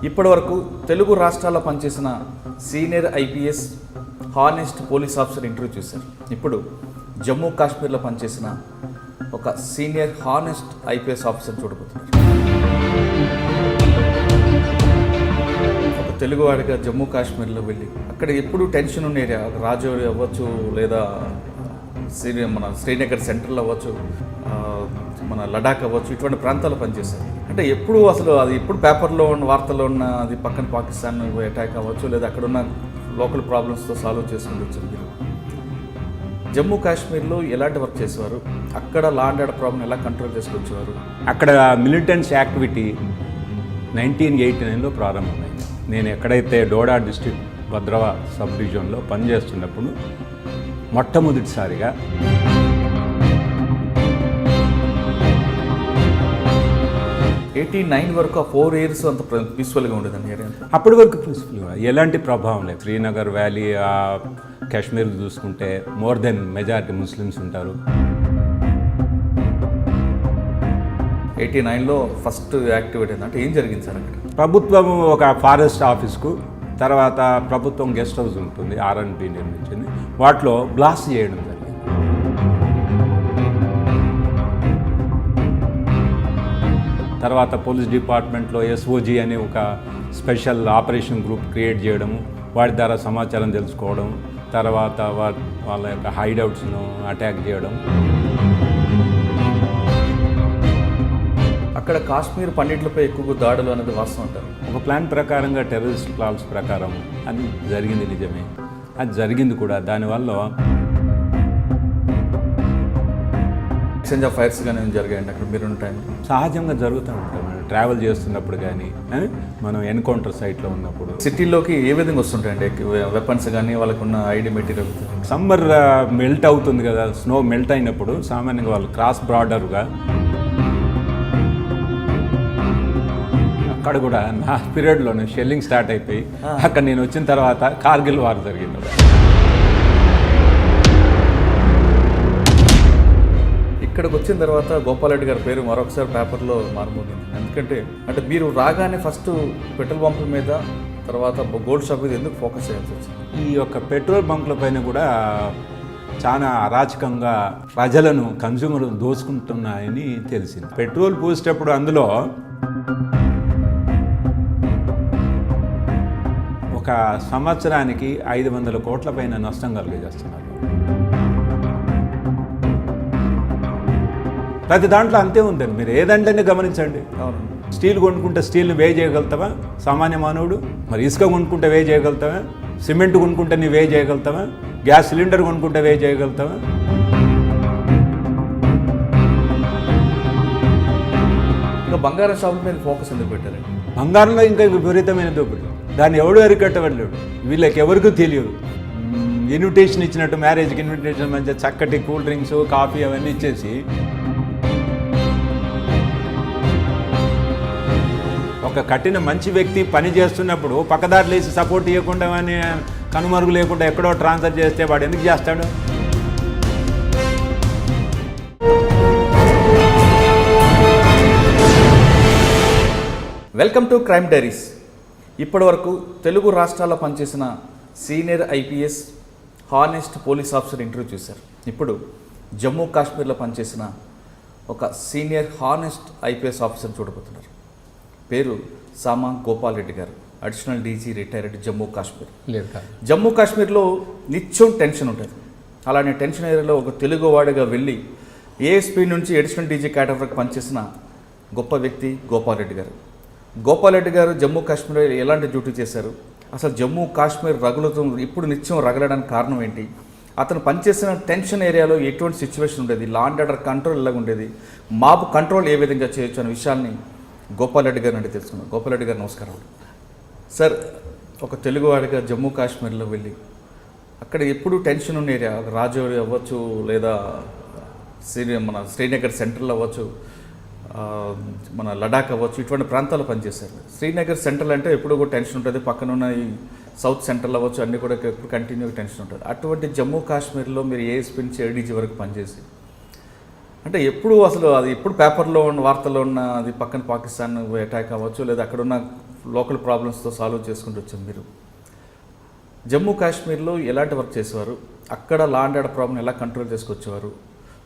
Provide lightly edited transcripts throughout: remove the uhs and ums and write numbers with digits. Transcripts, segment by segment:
ఇప్పటివరకు తెలుగు రాష్ట్రాల్లో పనిచేసిన senior IPS honest police officer interview చూశారు. ఇప్పుడు జమ్మూ కాశ్మీర్లో పనిచేసిన ఒక సీనియర్ హానెస్ట్ ఐపీఎస్ ఆఫీసర్ చూడబోతున్నారు. ఒక తెలుగువాడిగా జమ్మూ కాశ్మీర్లో వెళ్ళి అక్కడ ఎప్పుడు టెన్షన్ ఉన్న ఏరియా, రాజౌరి అవ్వచ్చు లేదా మన శ్రీనగర్ సెంట్రల్ అవ్వచ్చు, మన లడాక్ అవ్వచ్చు, ఇటువంటి ప్రాంతాల్లో పనిచేశారు. అంటే ఎప్పుడు అసలు అది ఎప్పుడు పేపర్లో ఉన్న వార్తల్లో ఉన్న అది పక్కన పాకిస్తాన్ అటాక్ అవ్వచ్చు లేదా అక్కడ ఉన్న లోకల్ ప్రాబ్లమ్స్తో సాల్వ్ చేసుకుని వచ్చింది. జమ్మూ కాశ్మీర్లో ఎలాంటి వర్క్ చేసేవారు, అక్కడ లా అండ్ ఆర్డర్ ప్రాబ్లం ఎలా కంట్రోల్ చేసుకొచ్చేవారు? అక్కడ మిలిటెన్స్ యాక్టివిటీ 1989లో ప్రారంభమైంది. నేను ఎక్కడైతే డోడా డిస్ట్రిక్ట్ భద్రవా సబ్ డివిజన్లో పనిచేస్తున్నప్పుడు మొట్టమొదటిసారిగా 89 వరకు ఆ 4 years అంత పీస్ఫుల్గా ఉండేదండి ఏరియా. అప్పటి వరకు పీస్ఫుల్గా ఎలాంటి ప్రభావం లేదు. శ్రీనగర్ వ్యాలీ, కాశ్మీర్ చూసుకుంటే మోర్ దెన్ మెజారిటీ ముస్లిమ్స్ ఉంటారు. 89లో ఫస్ట్ యాక్టివేట్ అయింది. అంటే ఏం జరిగింది సార్ అక్కడ? ప్రభుత్వం ఒక ఫారెస్ట్ ఆఫీస్కు, తర్వాత ప్రభుత్వం గెస్ట్ హౌస్ ఉంటుంది, R&B నిర్మించింది, వాటిలో బ్లాస్ట్ చేయడం జరిగింది. తర్వాత పోలీస్ డిపార్ట్మెంట్లో SOG అనే ఒక స్పెషల్ ఆపరేషన్ గ్రూప్ క్రియేట్ చేయడము, వాటి ద్వారా సమాచారం తెలుసుకోవడం, తర్వాత వాళ్ళ యొక్క హైడౌట్స్ను అటాక్ చేయడం. అక్కడ కాశ్మీర్ పండిట్లపై ఎక్కువ దాడులు అనేది వాస్తవం అంటారు. ఒక ప్లాన్ ప్రకారంగా టెర్రరిస్ట్ ప్లాన్స్ ప్రకారం అది జరిగింది, నిజమే, అది జరిగింది కూడా. దానివల్ల ఎక్స్చేంజ్ ఆఫ్ ఫైర్స్ కానీ జరిగాయండి అక్కడ మీరు టైం? సహజంగా జరుగుతూ ఉంటాం. మనం ట్రావెల్ చేస్తున్నప్పుడు కానీ, మనం ఎన్కౌంటర్ సైట్లో ఉన్నప్పుడు. సిటీలోకి ఏ విధంగా వస్తుంటాయండి వెపన్స్ కానీ వాళ్ళకున్న ఐడి మెటీరియల్? సమ్మర్ మెల్ట్ అవుతుంది కదా, స్నో మెల్ట్ అయినప్పుడు సామాన్యంగా వాళ్ళు క్రాస్ బార్డర్గా, అక్కడ కూడా నా పీరియడ్లోనే షెల్లింగ్ స్టార్ట్ అయిపోయి అక్కడ నేను వచ్చిన తర్వాత కార్గిల్ వార్ జరిగింది. ఇక్కడికి వచ్చిన తర్వాత గోపాల్ రెడ్డి గారి పేరు మరొకసారి పేపర్లో మారుమోగింది. ఎందుకంటే అంటే మీరు రాగానే ఫస్ట్ పెట్రోల్ బంకుల మీద, తర్వాత గోల్డ్ షాప్ మీద ఎందుకు ఫోకస్ చేయాల్సి వచ్చింది? ఈ యొక్క పెట్రోల్ బంకుల పైన కూడా చాలా అరాచకంగా ప్రజలను, కన్జ్యూమర్ దోచుకుంటున్నాయని తెలిసింది. పెట్రోల్ పోసేటప్పుడు అందులో ఒక సంవత్సరానికి 500 కోట్ల పైన నష్టం కలిగజేస్తున్నారు. ప్రతి దాంట్లో అంతే ఉందండి. మీరు ఏదంటే గమనించండి. స్టీల్ కొనుక్కుంటే స్టీల్ని వే చేయగలుగుతావా సామాన్య మానవుడు? మరి ఇసుక కొనుక్కుంటే వే చేయగలుగుతావా? సిమెంట్ కొనుక్కుంటే నీ వే చేయగలుగుతావా? గ్యాస్ సిలిండర్ కొనుక్కుంటే వే చేయగలుగుతావా? ఇంకా బంగారం షాపుల మీద ఫోకస్ ఎందుకు పెట్టారండి? బంగారంలో ఇంకా విపరీతమైన దోపిడీ. దాన్ని ఎవడు అరికట్టవలేడు, వీళ్ళకి ఎవరికీ తెలియదు. ఇన్విటేషన్ ఇచ్చినట్టు, మ్యారేజ్కి ఇన్విటేషన్, మంచిగా చక్కటి కూల్ డ్రింక్స్, కాఫీ అవన్నీ ఇచ్చేసి ఒక కట్టిన మంచి వ్యక్తి పని చేస్తున్నప్పుడు పక్కదారులు వేసి సపోర్ట్ ఇవ్వకుండా, అని కనుమరుగు లేకుండా ఎక్కడో ట్రాన్స్ఫర్ చేస్తే వాడు ఎందుకు చేస్తాడు? Welcome to crime diaries. ఇప్పటివరకు తెలుగు రాష్ట్రాల్లో పనిచేసిన senior IPS honest police officer interview చూశారు. ఇప్పుడు జమ్మూ కాశ్మీర్లో పనిచేసిన ఒక సీనియర్ హానెస్ట్ ఐపీఎస్ ఆఫీసర్ చూడబోతున్నారు. పేరు సామా గోపాల్ రెడ్డి గారు, additional DG retired Jammu Kashmir. Jammu కాశ్మీర్లో నిత్యం టెన్షన్ ఉంటుంది. అలానే టెన్షన్ ఏరియాలో ఒక తెలుగువాడిగా వెళ్ళి ఏఎస్పీ నుంచి అడిషనల్ డీజీ క్యాడర్ వరకు పనిచేసిన గొప్ప వ్యక్తి గోపాల్ రెడ్డి గారు. గోపాల్ రెడ్డి గారు జమ్మూ కాశ్మీర్లో ఎలాంటి డ్యూటీ చేశారు, అసలు జమ్మూ కాశ్మీర్ రగులుతూ ఇప్పుడు నిత్యం రగలడానికి కారణం ఏంటి, అతను పనిచేసిన టెన్షన్ ఏరియాలో ఎటువంటి సిచ్యువేషన్ ఉండేది, లా అండ్ ఆర్డర్ కంట్రోల్ ఎలాగ ఉండేది, మాబ్ కంట్రోల్ ఏ విధంగా చేయొచ్చు అనే విషయాన్ని గోపాల్ రెడ్డి గారు అంటే తెలుసుకున్నాం. గోపాల్ రెడ్డి గారు నమస్కారం. సార్, ఒక తెలుగువాడిగా జమ్మూ కాశ్మీర్లో వెళ్ళి అక్కడ ఎప్పుడు టెన్షన్ ఉన్న ఏరియా, రాజౌరి అవ్వచ్చు లేదా మన శ్రీనగర్ సెంట్రల్ అవ్వచ్చు, మన లడాక్ అవ్వచ్చు, ఇటువంటి ప్రాంతాల్లో పనిచేశారు. శ్రీనగర్ సెంట్రల్ అంటే ఎప్పుడు కూడా టెన్షన్ ఉంటుంది, పక్కన ఉన్న ఈ సౌత్ సెంట్రల్ అవ్వచ్చు అన్నీ కూడా ఎప్పుడు కంటిన్యూ టెన్షన్ ఉంటుంది. అటువంటి జమ్మూ కాశ్మీర్లో మీరు ఏఎస్పీ నుంచి ఏడీజీ వరకు పనిచేసి అంటే ఎప్పుడు అసలు అది ఎప్పుడు పేపర్లో ఉన్న వార్తల్లో ఉన్న అది పక్కన పాకిస్తాన్ అటాక్ అవ్వచ్చు లేదా అక్కడ ఉన్న లోకల్ ప్రాబ్లమ్స్తో సాల్వ్ చేసుకుంటూ వచ్చారు మీరు. జమ్మూ కాశ్మీర్లో ఎలాంటి వర్క్ చేసేవారు, అక్కడ లా అండ్ ఆర్డర్ ప్రాబ్లం ఎలా కంట్రోల్ చేసుకొచ్చేవారు,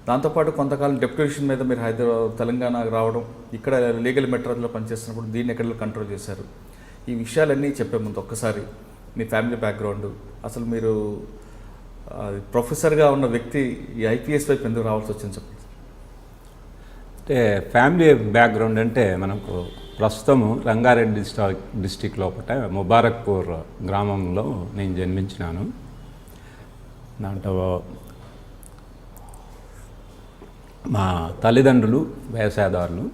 దాంతోపాటు కొంతకాలం డెప్యుటేషన్ మీద మీరు హైదరాబాద్ తెలంగాణ రావడం, ఇక్కడ లీగల్ మెట్రాల్లో పనిచేస్తున్నప్పుడు దీన్ని ఎక్కడ కంట్రోల్ చేశారు, ఈ విషయాలన్నీ చెప్పే ముందు ఒక్కసారి మీ ఫ్యామిలీ బ్యాక్గ్రౌండ్, అసలు మీరు ప్రొఫెసర్గా ఉన్న వ్యక్తి ఈ ఐపీఎస్ వైపు ఎందుకు రావాల్సి వచ్చింది చెప్పండి. అంటే ఫ్యామిలీ బ్యాక్గ్రౌండ్ అంటే మనకు ప్రస్తుతము రంగారెడ్డి డిస్టిక్ లోపల ముబారక్పూర్ గ్రామంలో నేను జన్మించినాను. దాంట్లో మా తల్లిదండ్రులు వ్యవసాయదారులు.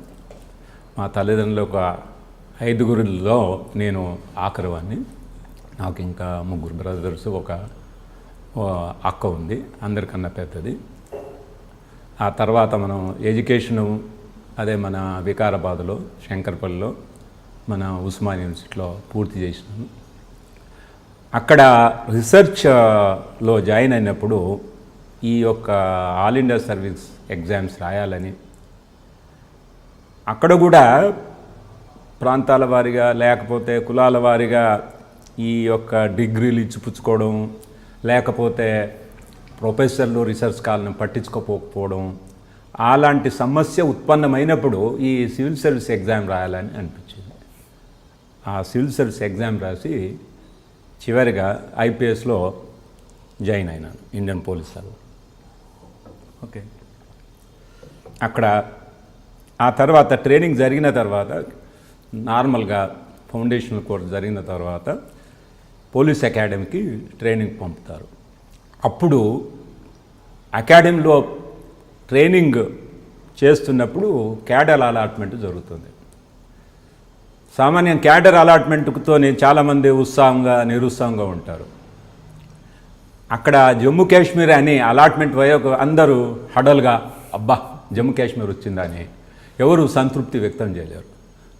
మా తల్లిదండ్రులు ఒక 5గురిలో నేను ఆఖరివాన్ని. నాకు ఇంకా 3 బ్రదర్స్, ఒక అక్క ఉంది, అందరికన్నా పెద్దది. ఆ తర్వాత మనం ఎడ్యుకేషను అదే మన వికారాబాద్లో శంకర్పల్లిలో మన ఉస్మాన్ యూనివర్సిటీలో పూర్తి చేసినాను. అక్కడ రీసెర్చ్లో జాయిన్ అయినప్పుడు ఈ యొక్క ఆల్ ఇండియా సర్వీస్ ఎగ్జామ్స్ రాయాలని, అక్కడ కూడా ప్రాంతాల వారీగా లేకపోతే కులాల వారీగా ఈ యొక్క డిగ్రీలు ఇచ్చిపుచ్చుకోవడం, లేకపోతే ప్రొఫెసర్లు రీసెర్చ్ కాలను పట్టించుకోకపోవడం, అలాంటి సమస్య ఉత్పన్నమైనప్పుడు ఈ సివిల్ సర్వీస్ ఎగ్జామ్ రాయాలని అనిపించింది. ఆ సివిల్ సర్వీస్ ఎగ్జామ్ రాసి చివరిగా ఐపీఎస్లో జాయిన్ అయినాను, ఇండియన్ పోలీస్ సర్వీస్. ఓకే. అక్కడ ఆ తర్వాత ట్రైనింగ్ జరిగిన తర్వాత నార్మల్గా ఫౌండేషనల్ కోర్స్ జరిగిన తర్వాత పోలీస్ అకాడమీకి ట్రైనింగ్ పంపుతారు. అప్పుడు అకాడమీలో ట్రైనింగ్ చేస్తున్నప్పుడు క్యాడర్ అలాట్మెంట్ జరుగుతుంది. సామాన్యం క్యాడర్ అలాట్మెంట్తో చాలామంది ఉత్సాహంగా నిరుత్సాహంగా ఉంటారు. అక్కడ జమ్మూ కాశ్మీర్ అని అలాట్మెంట్ అయ్యాక అందరూ హడల్గా అబ్బా జమ్మూ కాశ్మీర్ వచ్చిందని ఎవరు సంతృప్తి వ్యక్తం చేయలేరు.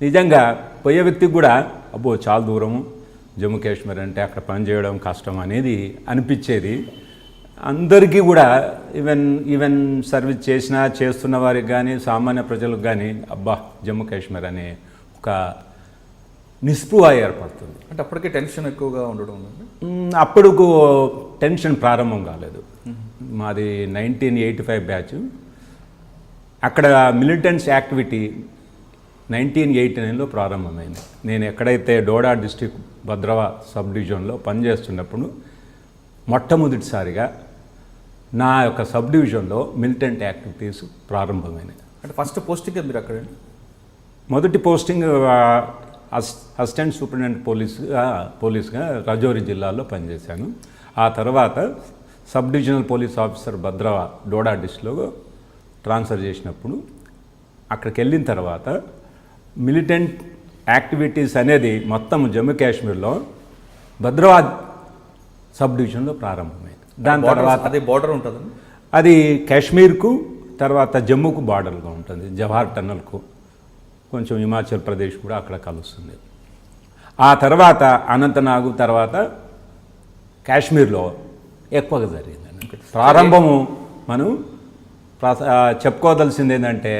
నిజంగా పోయే వ్యక్తికి కూడా అబ్బో చాలా దూరము జమ్మూ కాశ్మీర్ అంటే అక్కడ పనిచేయడం కష్టం అనేది అనిపించేది. అందరికీ కూడా ఈవెన్ సర్వీస్ చేస్తున్న వారికి కానీ సామాన్య ప్రజలకు కానీ అబ్బా జమ్మూ కాశ్మీర్ అనే ఒక నిస్పృహ ఏర్పడుతుంది. అంటే అప్పటికే టెన్షన్ ఎక్కువగా ఉండడం ఉంది. అప్పుడు టెన్షన్ ప్రారంభం కాలేదు. మాది 1985 బ్యాచ్. అక్కడ మిలిటెంట్స్ యాక్టివిటీ 1989లో ప్రారంభమైంది. నేను ఎక్కడైతే డోడా డిస్టిక్ భద్రవా సబ్ డివిజన్లో పనిచేస్తున్నప్పుడు మొట్టమొదటిసారిగా నా యొక్క సబ్ డివిజన్లో మిలిటెంట్ యాక్టివిటీస్ ప్రారంభమైనాయి. అంటే ఫస్ట్ పోస్టింగ్ మీరు అక్కడ మొదటి పోస్టింగ్ అసిస్టెంట్ సూపరింటెండెంట్ పోలీస్గా రజౌరి జిల్లాలో పనిచేశాను. ఆ తర్వాత sub divisional police officer భద్రవా Doda డిస్ట్రిక్ట్లో ట్రాన్స్ఫర్ చేసినప్పుడు అక్కడికి వెళ్ళిన తర్వాత మిలిటెంట్ యాక్టివిటీస్ అనేది మొత్తం జమ్మూ కాశ్మీర్లో భద్రవా సబ్ డివిజన్లో ప్రారంభమైంది. దాని తర్వాత అదే బార్డర్ ఉంటుంది, అది కాశ్మీర్కు తర్వాత జమ్మూకు బార్డర్గా ఉంటుంది. జవహర్ టన్నల్కు కొంచెం హిమాచల్ ప్రదేశ్ కూడా అక్కడ కలుస్తుంది. ఆ తర్వాత అనంతనాగు తర్వాత కాశ్మీర్లో ఎక్కువగా జరిగిందండి. ప్రారంభము మనం చెప్పుకోదలసింది ఏంటంటే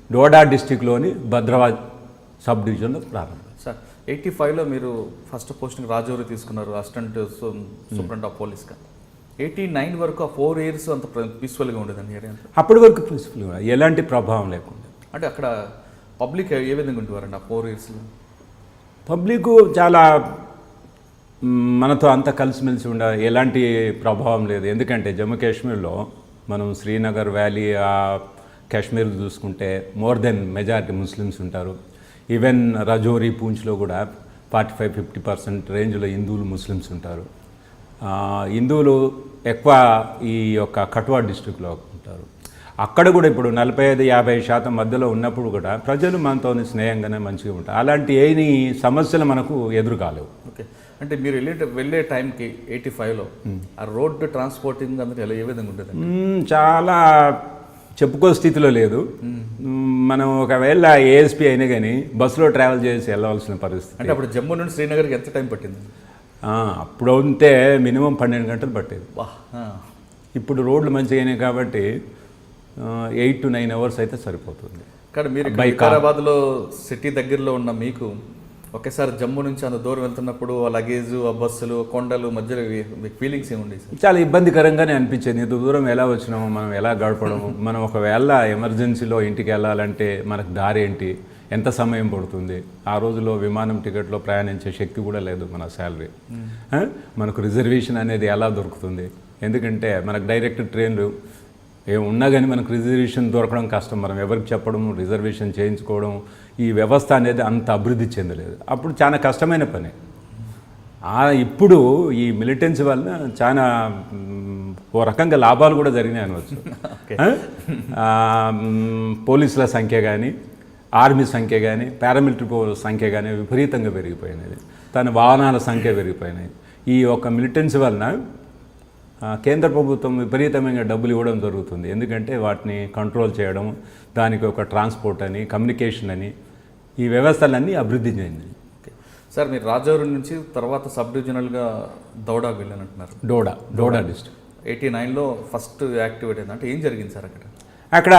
డోడా డిస్టిక్లోని భద్రవా సబ్ డివిజన్లో ప్రారంభం. సార్ 85లో మీరు ఫస్ట్ పోస్టింగ్ రాజౌరి తీసుకున్నారు అసిస్టెంట్ సూపరింటెండెంట్ ఆఫ్ పోలీస్గా. 89 వరకు ఆ 4 years అంత పీస్ఫుల్గా ఉండేదండి ఏరియా అంతా. అప్పటి వరకు పీస్ఫుల్గా ఎలాంటి ప్రభావం లేకుండా. అంటే అక్కడ పబ్లిక్ ఏ విధంగా ఉండేవారండి ఆ 4 yearsలో? పబ్లిక్ చాలా మనతో అంతా కలిసిమెలిసి ఎలాంటి ప్రభావం లేదు. ఎందుకంటే జమ్మూ కాశ్మీర్లో మనం శ్రీనగర్ వ్యాలీ కాశ్మీర్ చూసుకుంటే మోర్ దెన్ మెజారిటీ ముస్లిమ్స్ ఉంటారు. ఈవెన్ రజౌరి పూంచ్లో కూడా 45-50% రేంజ్లో హిందువులు ముస్లిమ్స్ ఉంటారు. హిందువులు ఎక్కువ ఈ యొక్క కఠువా డిస్ట్రిక్ట్లో ఉంటారు. అక్కడ కూడా ఇప్పుడు 45-50% మధ్యలో ఉన్నప్పుడు కూడా ప్రజలు మనతో స్నేహంగానే మంచిగా ఉంటారు. అలాంటి ఏమి సమస్యలు మనకు ఎదురు కాలేవు. ఓకే. అంటే మీరు వెళ్ళే టైంకి 85లో ఆ రోడ్డు ట్రాన్స్పోర్టింగ్ అందుకు ఏ విధంగా ఉండేది? చాలా చెప్పుకో స్థితిలో లేదు. మనం ఒకవేళ ఏఎస్పీ అయినా కానీ బస్సులో ట్రావెల్ చేసి వెళ్ళవలసిన పరిస్థితి. అంటే అప్పుడు జమ్మూ నుండి శ్రీనగర్కి ఎంత టైం పట్టింది? అప్పుడు ఉంటే మినిమం 12 గంటలు పట్టేది. వా ఇప్పుడు రోడ్లు మంచిగా అయినాయి కాబట్టి 8 to 9 అవర్స్ అయితే సరిపోతుంది. కానీ మీరు వికారాబాద్లో సిటీ దగ్గరలో ఉన్న మీకు ఒకేసారి జమ్మూ నుంచి అంత దూరం వెళ్తున్నప్పుడు ఆ లగేజ్, ఆ బస్సులు, కొండలు మధ్యలో మీకు ఫీలింగ్స్ ఏముండేది సార్? చాలా ఇబ్బందికరంగానే అనిపించేది. ఇంత దూరం ఎలా వచ్చినాము, మనం ఎలా గడపడము, మనం ఒకవేళ ఎమర్జెన్సీలో ఇంటికి వెళ్ళాలంటే మనకు దారి ఏంటి, ఎంత సమయం పడుతుంది. ఆ రోజులో విమానం టికెట్లో ప్రయాణించే శక్తి కూడా లేదు మన శాలరీ. మనకు రిజర్వేషన్ అనేది ఎలా దొరుకుతుంది? ఎందుకంటే మనకు డైరెక్ట్ ట్రైన్లు ఉన్నా కానీ మనకు రిజర్వేషన్ దొరకడం కష్టం. మనం ఎవరికి చెప్పడం, రిజర్వేషన్ చేయించుకోవడం, ఈ వ్యవస్థ అనేది అంత అభివృద్ధి చెందలేదు. అప్పుడు చాలా కష్టమైన పని. ఇప్పుడు ఈ మిలిటెన్సీ వల్ల చాలా ఓ రకంగా లాభాలు కూడా జరిగినాయి అనవచ్చు. పోలీసుల సంఖ్య కానీ, ఆర్మీ సంఖ్య కానీ, పారామిలిటరీ సంఖ్య కానీ విపరీతంగా పెరిగిపోయినది. తన వాహనాల సంఖ్య పెరిగిపోయినాయి. ఈ ఒక మిలిటెన్సీ వలన కేంద్ర ప్రభుత్వం విపరీతమైన డబ్బులు ఇవ్వడం జరుగుతుంది. ఎందుకంటే వాటిని కంట్రోల్ చేయడం, దానికి ఒక ట్రాన్స్పోర్ట్ అని, కమ్యూనికేషన్ అని, ఈ వ్యవస్థలన్నీ అభివృద్ధి చెందింది. సార్ మీరు రాజౌరి నుంచి తర్వాత sub డివిజనల్గా దౌడాకు వెళ్ళానంటున్నారు. Doda district 89లో first activate అయింది. అంటే ఏం జరిగింది సార్ అక్కడ? అక్కడ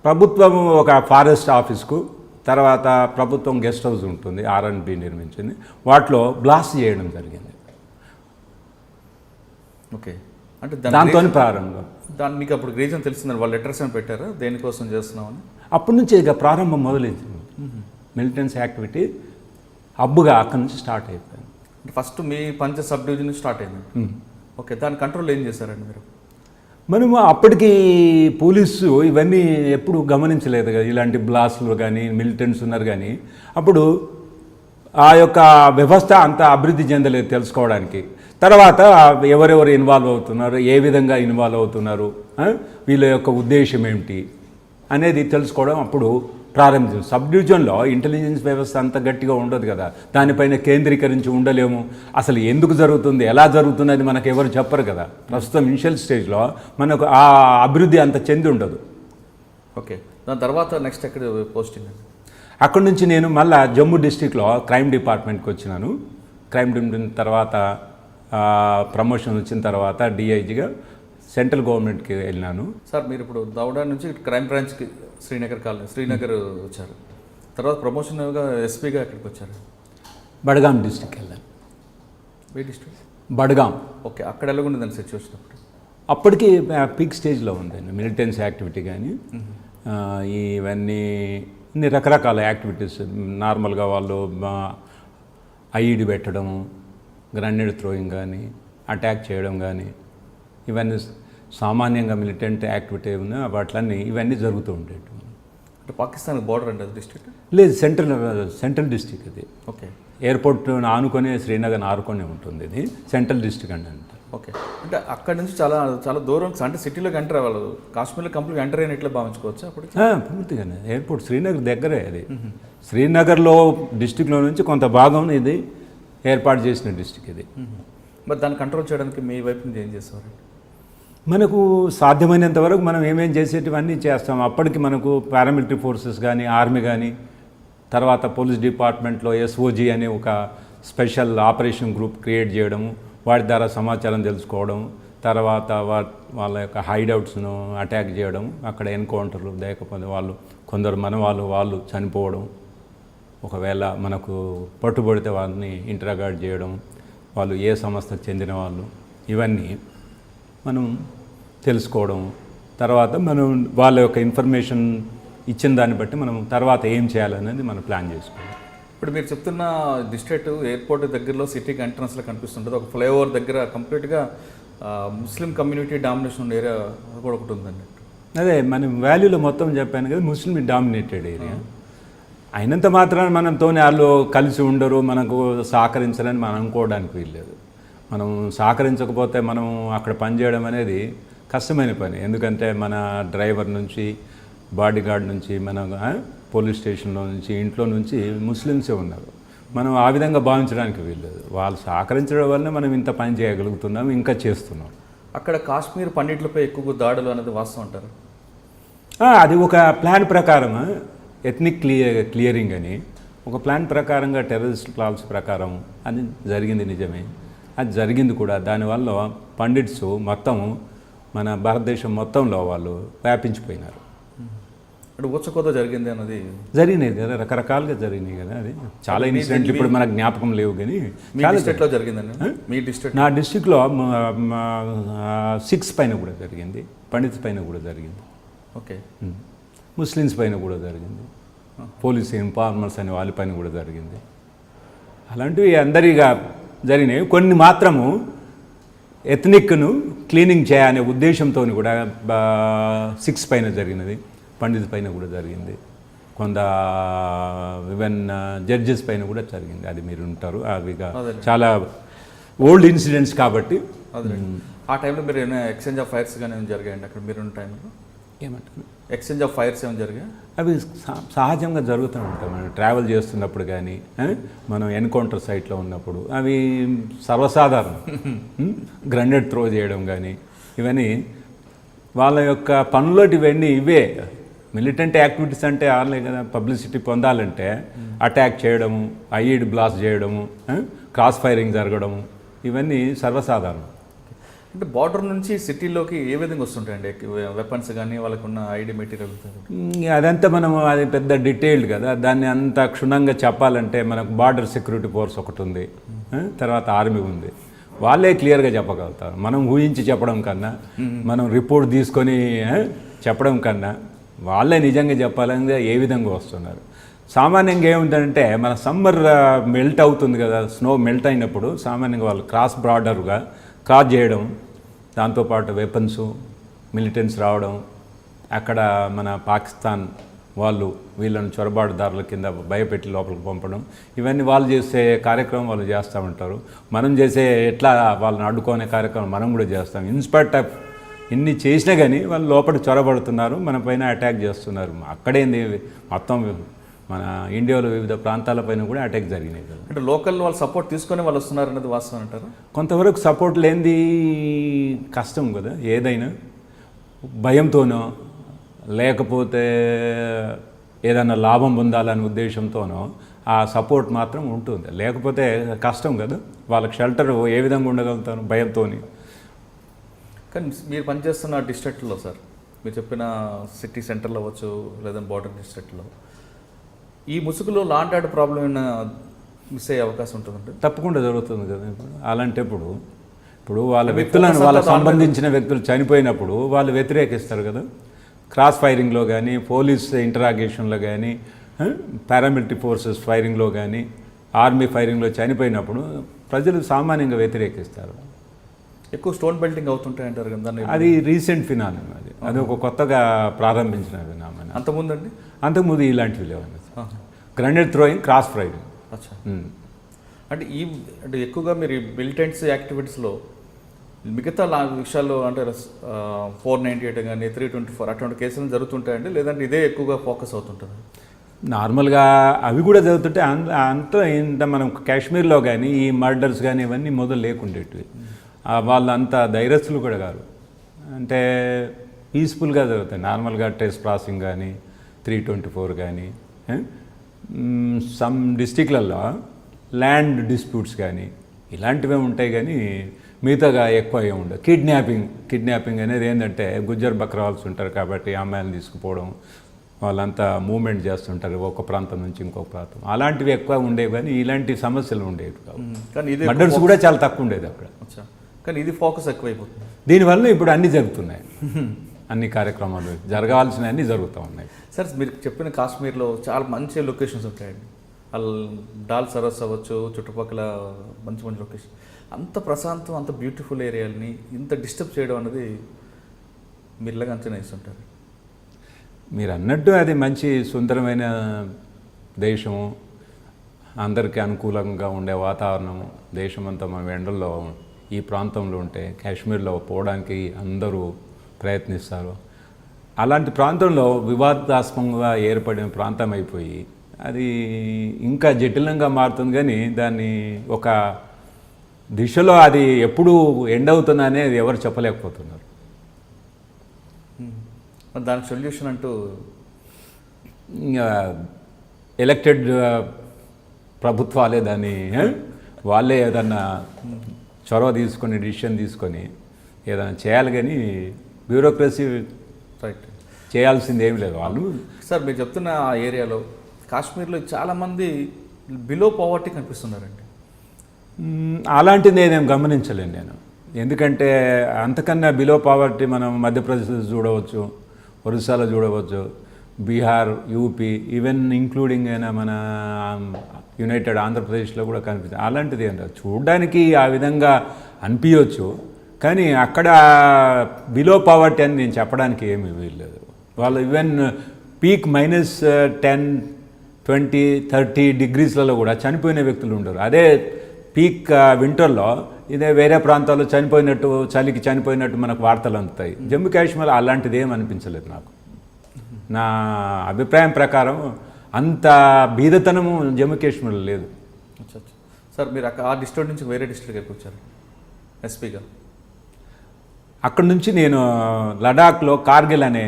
ప్రభుత్వం ఒక ఫారెస్ట్ ఆఫీస్కు, తర్వాత ప్రభుత్వం గెస్ట్ హౌస్ ఉంటుంది, R&B నిర్మించింది, వాటిలో బ్లాస్ట్ చేయడం జరిగింది. ఓకే, అంటే దాంతో ప్రారంభం. దాన్ని మీకు అప్పుడు రీజన్ తెలిసిందని వాళ్ళు లెటర్స్ అని పెట్టారా దేనికోసం చేస్తున్నామని? అప్పటి నుంచి ఇక ప్రారంభం మొదలైంది. మిలిటెన్సీ యాక్టివిటీ హబ్బుగా అక్కడి నుంచి స్టార్ట్ అయిపోయింది. ఫస్ట్ మీ పంచ సబ్ డివిజన్ స్టార్ట్ అయింది. ఓకే, దాని కంట్రోల్ ఏం చేశారండి మీరు? మనము అప్పటికి పోలీసు ఇవన్నీ ఎప్పుడు గమనించలేదు కదా, ఇలాంటి బ్లాస్ట్లు కానీ, మిలిటెంట్స్ ఉన్నారు కానీ. అప్పుడు ఆ యొక్క వ్యవస్థ అంత అభివృద్ధి చెందలేదు తెలుసుకోవడానికి. తర్వాత ఎవరెవరు ఇన్వాల్వ్ అవుతున్నారు, ఏ విధంగా ఇన్వాల్వ్ అవుతున్నారు, వీళ్ళ యొక్క ఉద్దేశం ఏమిటి అనేది తెలుసుకోవడం అప్పుడు ప్రారంభించాం. సబ్ డివిజన్లో ఇంటెలిజెన్స్ వ్యవస్థ అంత గట్టిగా ఉండదు కదా, దానిపైన కేంద్రీకరించి ఉండలేము. అసలు ఎందుకు జరుగుతుంది, ఎలా జరుగుతుంది అది మనకు ఎవరు చెప్పరు కదా. ప్రస్తుతం ఇనిషియల్ స్టేజ్లో మనకు ఆ అభివృద్ధి అంత చెంది ఉండదు. ఓకే, దాని తర్వాత నెక్స్ట్ ఎక్కడ పోస్టింగ్? అక్కడి నుంచి నేను మళ్ళీ జమ్మూ డిస్టిక్లో క్రైమ్ డిపార్ట్మెంట్కి వచ్చినాను. క్రైమ్ డిపార్ట్మెంట్ తర్వాత ప్రమోషన్ వచ్చిన తర్వాత డిఐజీగా సెంట్రల్ గవర్నమెంట్కి వెళ్ళినాను. సార్ మీరు ఇప్పుడు దౌడా నుంచి క్రైమ్ బ్రాంచ్కి శ్రీనగర్ వచ్చారు, తర్వాత ప్రమోషన్గా ఎస్పీగా ఎక్కడికి వచ్చారు? బడ్గాం డిస్టిక్ వెళ్ళాను. ఏ డిస్ట్రిక్ట్? బడ్గాం. ఓకే, అక్కడ ఎలాగుండేదాన్ని సిచ్యువేషన్ అప్పుడు? అప్పటికి పీక్ స్టేజ్లో ఉందండి మిలిటెన్సీ యాక్టివిటీ కానీ, ఇవన్నీ ఇన్ని రకరకాల యాక్టివిటీస్. నార్మల్గా వాళ్ళు ఐఈడి పెట్టడము, గ్రనేడ్ థ్రోయింగ్ కానీ, అటాక్ చేయడం కానీ, ఇవన్నీ సామాన్యంగా మిలిటెంట్ యాక్టివిటీ ఉన్నాయి. వాటిలన్నీ ఇవన్నీ జరుగుతూ ఉండేవి. అంటే పాకిస్తాన్ బోర్డర్ అంటే డిస్ట్రిక్ట్? లేదు, సెంట్రల్ డిస్ట్రిక్ట్ ఇది. ఓకే, ఎయిర్పోర్ట్ ఆనుకొని, శ్రీనగర్ ఆనుకొని ఉంటుంది. ఇది సెంట్రల్ డిస్ట్రిక్ట్ అండి అంటారు. ఓకే, అంటే అక్కడ నుంచి చాలా చాలా దూరం, అంటే సిటీలోకి ఎంటర్ అవ్వాలి, కాశ్మీర్లో కంప్లీట్ ఎంటర్ అయినట్లే భావించుకోవచ్చు అప్పుడు? పూర్తిగానే ఎయిర్పోర్ట్ శ్రీనగర్ దగ్గరే. అది శ్రీనగర్లో డిస్టిక్లో నుంచి కొంత భాగం ఇది ఏర్పాటు చేసిన డిస్టిక్ ఇది. మరి దాన్ని కంట్రోల్ చేయడానికి మీ వైపు నుంచి ఏం చేస్తారు? మనకు సాధ్యమైనంత వరకు మనం ఏమేం చేసేటివన్నీ చేస్తాం. అప్పటికి మనకు పారామిలిటరీ ఫోర్సెస్ కానీ, ఆర్మీ కానీ, తర్వాత పోలీస్ డిపార్ట్మెంట్లో SOG అనే ఒక స్పెషల్ ఆపరేషన్ గ్రూప్ క్రియేట్ చేయడము, వాటి ద్వారా సమాచారం తెలుసుకోవడం, తర్వాత వాళ్ళ యొక్క హైడౌట్స్ను అటాక్ చేయడం, అక్కడ ఎన్కౌంటర్లు, లేకపోతే కొందరు మన వాళ్ళు చనిపోవడం, ఒకవేళ మనకు పట్టుబడితే వాళ్ళని ఇంటరాగేట్ చేయడం, వాళ్ళు ఏ సంస్థకు చెందిన వాళ్ళు, ఇవన్నీ మనం తెలుసుకోవడం. తర్వాత మనం వాళ్ళ యొక్క ఇన్ఫర్మేషన్ ఇచ్చిన దాన్ని బట్టి మనం తర్వాత ఏం చేయాలనేది మనం ప్లాన్ చేసుకోవాలి. ఇప్పుడు మీరు చెప్తున్న డిస్ట్రిక్ట్ ఎయిర్పోర్ట్ దగ్గరలో సిటీకి ఎంట్రన్స్లో కనిపిస్తుంటుంది, ఒక ఫ్లైఓవర్ దగ్గర కంప్లీట్గా ముస్లిం కమ్యూనిటీ డామినేషన్ ఉన్న ఏరియా కూడా ఒకటి ఉందండి. అదే మనం వాల్యూలో మొత్తం చెప్పాను కదా, ముస్లిం డామినేటెడ్ ఏరియా అయినంత మాత్రాన మనతోనే వాళ్ళు కలిసి ఉండరు, మనకు సహకరించాలని మనం అనుకోవడానికి వీల్లేదు. మనం సహకరించకపోతే మనం అక్కడ పనిచేయడం అనేది కష్టమైన పని. ఎందుకంటే మన డ్రైవర్ నుంచి, బాడీ గార్డ్ నుంచి, మన పోలీస్ స్టేషన్లో నుంచి, ఇంట్లో నుంచి ముస్లిమ్సే ఉన్నారు. మనం ఆ విధంగా భావించడానికి వీల్లేదు. వాళ్ళు సహకరించడం వల్ల మనం ఇంత పని చేయగలుగుతున్నాం, ఇంకా చేస్తున్నాం. అక్కడ కాశ్మీర్ పండిట్లపై ఎక్కువ దాడులు అనేది వాస్తవం అంటారు? అది ఒక ప్లాన్ ప్రకారం ఎథ్నిక్ క్లియరింగ్ అని ఒక ప్లాన్ ప్రకారంగా టెర్రరిస్ట్ ప్లాన్స్ ప్రకారం అది జరిగింది నిజమే. అది జరిగింది కూడా. దానివల్ల పండిట్స్ మొత్తం మన భారతదేశం మొత్తంలో వాళ్ళు వ్యాపించిపోయినారు. అంటే ఊచకోత జరిగింది అన్నది జరిగినాయి కదా, రకరకాలుగా జరిగినాయి కదా. అది చాలా ఇన్సిడెంట్లు ఇప్పుడు మనకు జ్ఞాపకం లేవు కానీ మీ డిస్ట్రిక్ట్లో జరిగిందండి. మీ డిస్ట్రిక్ట్ నా డిస్ట్రిక్ట్లో 6 పైన కూడా జరిగింది, పండిట్స్ పైన కూడా జరిగింది, ఓకే, ముస్లిమ్స్ పైన కూడా జరిగింది, పోలీస్ ఇన్ఫార్మర్స్ అనే వాళ్ళ పైన కూడా జరిగింది. అలాంటివి అందరిగా జరిగినాయి. కొన్ని మాత్రము ఎథనిక్ను క్లీనింగ్ చేయాలనే ఉద్దేశంతో కూడా 6 పైన జరిగినది, పండిత్ పైన కూడా జరిగింది, కొంత ఈవెన్ జడ్జెస్ పైన కూడా జరిగింది. అది మీరు ఉంటారు, అవి చాలా ఓల్డ్ ఇన్సిడెంట్స్ కాబట్టి. ఆ టైంలో మీరు ఏమైనా ఎక్స్చేంజ్ ఆఫ్ ఫైర్స్ కానీ ఏమైనా జరిగాయండి అక్కడ మీరున్న టైంలో? ఏమంటారు, ఎక్స్చేంజ్ ఆఫ్ ఫైర్స్ ఏమైనా జరిగాయి? అవి సహజంగా జరుగుతూ ఉంటాయి. మనం ట్రావెల్ చేస్తున్నప్పుడు కానీ మనం ఎన్కౌంటర్ సైట్లో ఉన్నప్పుడు అవి సర్వసాధారణం. గ్రెనేడ్ త్రో చేయడం కానీ ఇవన్నీ వాళ్ళ యొక్క పనులోటి ఇవన్నీ ఇవే. మిలిటెంట్ యాక్టివిటీస్ అంటే వాళ్ళే కదా. పబ్లిసిటీ పొందాలంటే అటాక్ చేయడము, ఐఈడి బ్లాస్ట్ చేయడము, క్రాస్ ఫైరింగ్ జరగడము, ఇవన్నీ సర్వసాధారణం. అంటే బార్డర్ నుంచి సిటీలోకి ఏ విధంగా వస్తుంటాయండి వెపన్స్ కానీ వాళ్ళకున్న ఐడి మెటీరియల్? అదంతా మనం అది పెద్ద డీటెయిల్డ్ కదా. దాన్ని అంత క్షుణ్ణంగా చెప్పాలంటే మనకు బార్డర్ సెక్యూరిటీ ఫోర్స్ ఒకటి ఉంది, తర్వాత ఆర్మీ ఉంది. వాళ్ళే క్లియర్గా చెప్పగలుగుతారు. మనం ఊహించి చెప్పడం కన్నా, మనం రిపోర్ట్ తీసుకొని చెప్పడం కన్నా వాళ్ళే నిజంగా చెప్పాలని ఏ విధంగా వస్తున్నారు. సామాన్యంగా ఏముందంటే మన సమ్మర్ మెల్ట్ అవుతుంది కదా, స్నో మెల్ట్ అయినప్పుడు సామాన్యంగా వాళ్ళు క్రాస్ బార్డర్గా క్రాస్ చేయడం, దాంతోపాటు వెపన్స్, మిలిటెంట్స్ రావడం, అక్కడ మన పాకిస్తాన్ వాళ్ళు వీళ్ళని చొరబాటుదారుల కింద భయపెట్టి లోపలికి పంపడం, ఇవన్నీ వాళ్ళు చేసే కార్యక్రమం వాళ్ళు చేస్తూ ఉంటారు. మనం చేసే ఎట్లా వాళ్ళని అడ్డుకునే కార్యక్రమం మనం కూడా చేస్తాం. ఇన్స్పైట్ ఆఫ్ ఇన్ని చేసినా కానీ వాళ్ళు లోపలికి చొరబడుతున్నారు, మన పైన అటాక్ చేస్తున్నారు. అక్కడేంది మొత్తం మన ఇండియాలో వివిధ ప్రాంతాలపైన కూడా అటాక్ జరిగినాయి కదా. అంటే లోకల్ వాళ్ళు సపోర్ట్ తీసుకొని వాళ్ళు వస్తున్నారు అన్నది వాస్తవం అంటారు? కొంతవరకు సపోర్ట్ లేనిది కష్టం కదా. ఏదైనా భయంతోనో లేకపోతే ఏదైనా లాభం పొందాలనే ఉద్దేశంతోనో ఆ సపోర్ట్ మాత్రం ఉంటుంది. లేకపోతే కష్టం కదా. వాళ్ళకి షెల్టర్ ఏ విధంగా ఉండగలుగుతారు భయంతో. కానీ మీరు పనిచేస్తున్న డిస్ట్రిక్ట్లో సార్, మీరు చెప్పిన సిటీ సెంటర్లో అవ్వచ్చు లేదా బార్డర్ డిస్ట్రిక్ట్లో, ఈ ముసుగులో లా అండ్ ఆర్డర్ ప్రాబ్లం ఏమైనా మిస్ అయ్యే అవకాశం ఉంటుందంటే? తప్పకుండా జరుగుతుంది కదా. ఇప్పుడు వాళ్ళ వ్యక్తులను, వాళ్ళకి సంబంధించిన వ్యక్తులు చనిపోయినప్పుడు వాళ్ళు వ్యతిరేకిస్తారు కదా. క్రాస్ ఫైరింగ్లో కానీ, పోలీస్ ఇంటరాగేషన్లో కానీ, పారామిలిటరీ ఫోర్సెస్ ఫైరింగ్లో కానీ, ఆర్మీ ఫైరింగ్లో చనిపోయినప్పుడు ప్రజలు సామాన్యంగా వ్యతిరేకిస్తారు. ఎక్కువ స్టోన్ బెల్టింగ్ అవుతుంటాయి అంటారు కదా. అది రీసెంట్ ఫినామినా. అది ఒక కొత్తగా ప్రారంభించిన ఫినామినా. అంతకుముందు ఇలాంటివి లేవు. Grenade throwing, cross firing. అచ్చా. అంటే ఎక్కువగా మీరు మిలిటెంట్స్ యాక్టివిటీస్లో మిగతా విషయాల్లో అంటే 498 కానీ 324 అటువంటి కేసులు జరుగుతుంటాయండి, లేదంటే ఇదే ఎక్కువగా ఫోకస్ అవుతుంటుంది? నార్మల్గా అవి కూడా జరుగుతుంటే ఇంత మనం కాశ్మీర్లో కానీ ఈ మర్డర్స్ కానీ ఇవన్నీ మొదలు లేకుండేటివి. వాళ్ళంతా ధైర్యస్తులు కూడా కాదు, అంటే పీస్ఫుల్గా జరుగుతాయి. నార్మల్గా టెస్ట్ ప్రాసింగ్ కానీ 324 కానీ, సమ్ డిస్టిక్లలో ల్యాండ్ డిస్ప్యూట్స్ కానీ ఇలాంటివే ఉంటాయి. కానీ మిగతాగా ఎక్కువ ఏమి ఉండదు. కిడ్నాపింగ్ అనేది ఏంటంటే గుజ్జర్ బక్రాల్స్ ఉంటారు కాబట్టి అమ్మాయిలను తీసుకుపోవడం, వాళ్ళంతా మూవ్మెంట్ చేస్తుంటారు ఒక ప్రాంతం నుంచి ఇంకొక ప్రాంతం, అలాంటివి ఎక్కువ ఉండేవి. కానీ ఇలాంటి సమస్యలు ఉండేవి కావు. మర్డర్స్ కూడా చాలా తక్కువ ఉండేది అక్కడ. కానీ ఇది ఫోకస్ ఎక్కువైపోతుంది. దీనివల్ల ఇప్పుడు అన్నీ జరుగుతున్నాయి, అన్ని కార్యక్రమాలు జరగాల్సిన అన్నీ జరుగుతూ ఉన్నాయి. సార్, మీరు చెప్పిన కాశ్మీర్లో చాలా మంచి లొకేషన్స్ ఉంటాయండి. డాల్ సరస్సు అవ్వచ్చు, చుట్టుపక్కల మంచి మంచి లొకేషన్, అంత ప్రశాంతం, అంత బ్యూటిఫుల్ ఏరియాలని ఇంత డిస్టర్బ్ చేయడం అనేది మీరు ఇలాగ అంచనా ఇస్తుంటారు? మీరు అన్నట్టు అది మంచి సుందరమైన దేశము, అందరికీ అనుకూలంగా ఉండే వాతావరణము. దేశమంతా మన ఎండల్లో ఈ ప్రాంతంలో ఉంటే కాశ్మీర్లో పోవడానికి అందరూ ప్రయత్నిస్తారు. అలాంటి ప్రాంతంలో వివాదాస్పదంగా ఏర్పడిన ప్రాంతం అయిపోయి అది ఇంకా జటిలంగా మారుతుంది. కానీ దాన్ని ఒక దిశలో అది ఎప్పుడు ఎండ్ అవుతుంది అనేది ఎవరు చెప్పలేకపోతున్నారు. దానికి సొల్యూషన్ అంటూ ఎలక్టెడ్ ప్రభుత్వాలే దాన్ని వాళ్ళే ఏదన్నా చొరవ తీసుకొని డిసిషన్ తీసుకొని ఏదైనా చేయాలి, కానీ బ్యూరోక్రసీ రైట్ చేయాల్సింది ఏమి లేదు. వాళ్ళు సార్ మీరు చెప్తున్న ఆ ఏరియాలో కాశ్మీర్లో చాలామంది బిలో పావర్టీ కనిపిస్తున్నారండి. అలాంటిది నేనేం గమనించలేను నేను. ఎందుకంటే అంతకన్నా బిలో పావర్టీ మనం మధ్యప్రదేశ్ చూడవచ్చు, ఒరిస్సాలో చూడవచ్చు, బీహార్, యూపీ, ఈవెన్ ఇంక్లూడింగ్ అయినా మన యునైటెడ్ ఆంధ్రప్రదేశ్లో కూడా కనిపిస్తుంది. అలాంటిది ఏంటో చూడడానికి ఆ విధంగా అనిపించవచ్చు, కానీ అక్కడ బిలో పావర్టీ అని నేను చెప్పడానికి ఏమీ వీల్లేదు. వాళ్ళు ఈవెన్ పీక్ -10, 20, 30 డిగ్రీస్లలో కూడా చనిపోయిన వ్యక్తులు ఉండరు. అదే పీక్ వింటర్లో ఇదే వేరే ప్రాంతాల్లో చనిపోయినట్టు, చలికి చనిపోయినట్టు మనకు వార్తలు అందుతాయి. జమ్మూ కాశ్మీర్ అలాంటిది ఏం అనిపించలేదు నాకు. నా అభిప్రాయం ప్రకారం అంత బీదతనము జమ్మూ కాశ్మీర్లో లేదు. సార్ మీరు ఆ డిస్ట్రిక్ట్ నుంచి వేరే డిస్ట్రిక్ట్కి వచ్చారు ఎస్పీగా. అక్కడ నుంచి నేను లడాఖ్లో కార్గిల్ అనే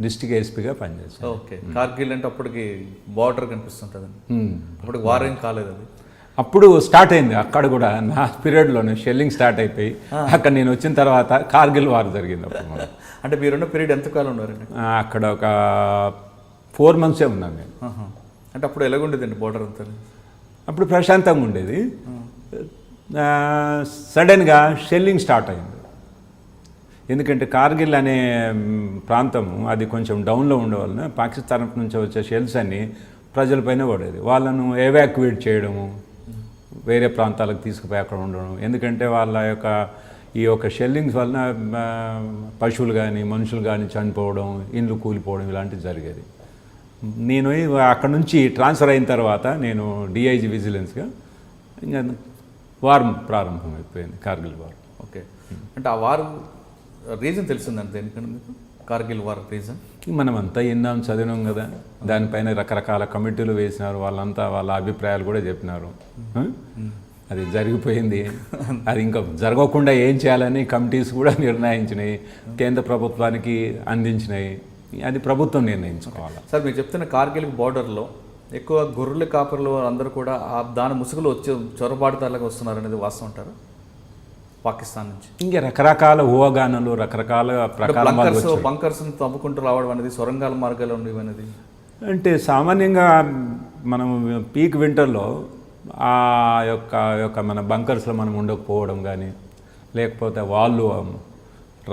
డిస్ట్రిక్ట్ ఎస్పీగా పనిచేశాను. ఓకే, కార్గిల్ అంటే అప్పటికి బార్డర్ కనిపిస్తుంటుందండి, అప్పటికి వార్ ఏం కాలేదు. అది అప్పుడు స్టార్ట్ అయింది. అక్కడ కూడా నా పీరియడ్లోనే షెల్లింగ్ స్టార్ట్ అయిపోయి అక్కడ నేను వచ్చిన తర్వాత కార్గిల్ వార్ జరిగింది. అప్పుడు అంటే మీరున్న పీరియడ్ ఎంతకాలం ఉన్నారండి అక్కడ? ఒక 4 months ఉన్నాను నేను. అంటే అప్పుడు ఎలాగుండేదండి బార్డర్ అంతా? అప్పుడు ప్రశాంతంగా ఉండేది. సడన్గా షెల్లింగ్ స్టార్ట్ అయింది. ఎందుకంటే కార్గిల్ అనే ప్రాంతము అది కొంచెం డౌన్లో ఉండవలన పాకిస్తాన్ నుంచి వచ్చే షెల్స్ అన్నీ ప్రజలపైన పడేది. వాళ్ళను ఎవాక్యువేట్ చేయడము, వేరే ప్రాంతాలకు తీసుకుపోయి అక్కడ ఉండడం. ఎందుకంటే వాళ్ళ యొక్క ఈ యొక్క షెల్లింగ్స్ వలన పశువులు కానీ మనుషులు కానీ చనిపోవడం, ఇండ్లు కూలిపోవడం ఇలాంటివి జరిగేది. నేను అక్కడ నుంచి ట్రాన్స్ఫర్ అయిన తర్వాత నేను డిఐజీ విజిలెన్స్గా ఇంకా వార్ ప్రారంభమైపోయింది, కార్గిల్ వార్. ఓకే, అంటే ఆ వార్ రీజన్ తెలిసిందండి దేనికన్నా మీకు? కార్గిల్ వార్ రీజన్ మనం అంతా విన్నాం, చదివినాం కదా. దానిపైన రకరకాల కమిటీలు వేసినారు, వాళ్ళంతా వాళ్ళ అభిప్రాయాలు కూడా చెప్పినారు. అది జరిగిపోయింది. అది ఇంకా జరగకుండా ఏం చేయాలని కమిటీస్ కూడా నిర్ణయించినాయి, కేంద్ర ప్రభుత్వానికి అందించినాయి. అది ప్రభుత్వం నిర్ణయించుకోవాలి. సార్ మీరు చెప్తున్న కార్గిల్ బార్డర్లో ఎక్కువ గొర్రెల కాపర్లు అందరూ కూడా దాని ముసుగులో వచ్చి చొరబాటుదారులకు వస్తున్నారు అనేది వాస్తవం అంటారు పాకిస్తాన్ నుంచి? ఇంకా రకరకాల ఊహాగానాలు, రకరకాల ప్రకారాలు, బంకర్స్ తవ్వుకుంటూ రావడం అనేది, సొరంగాల మార్గాలు ఉండేవి అనేది. అంటే సామాన్యంగా మనం పీక్ వింటర్లో ఆ యొక్క మన బంకర్స్లో మనం ఉండకపోవడం కానీ, లేకపోతే వాళ్ళు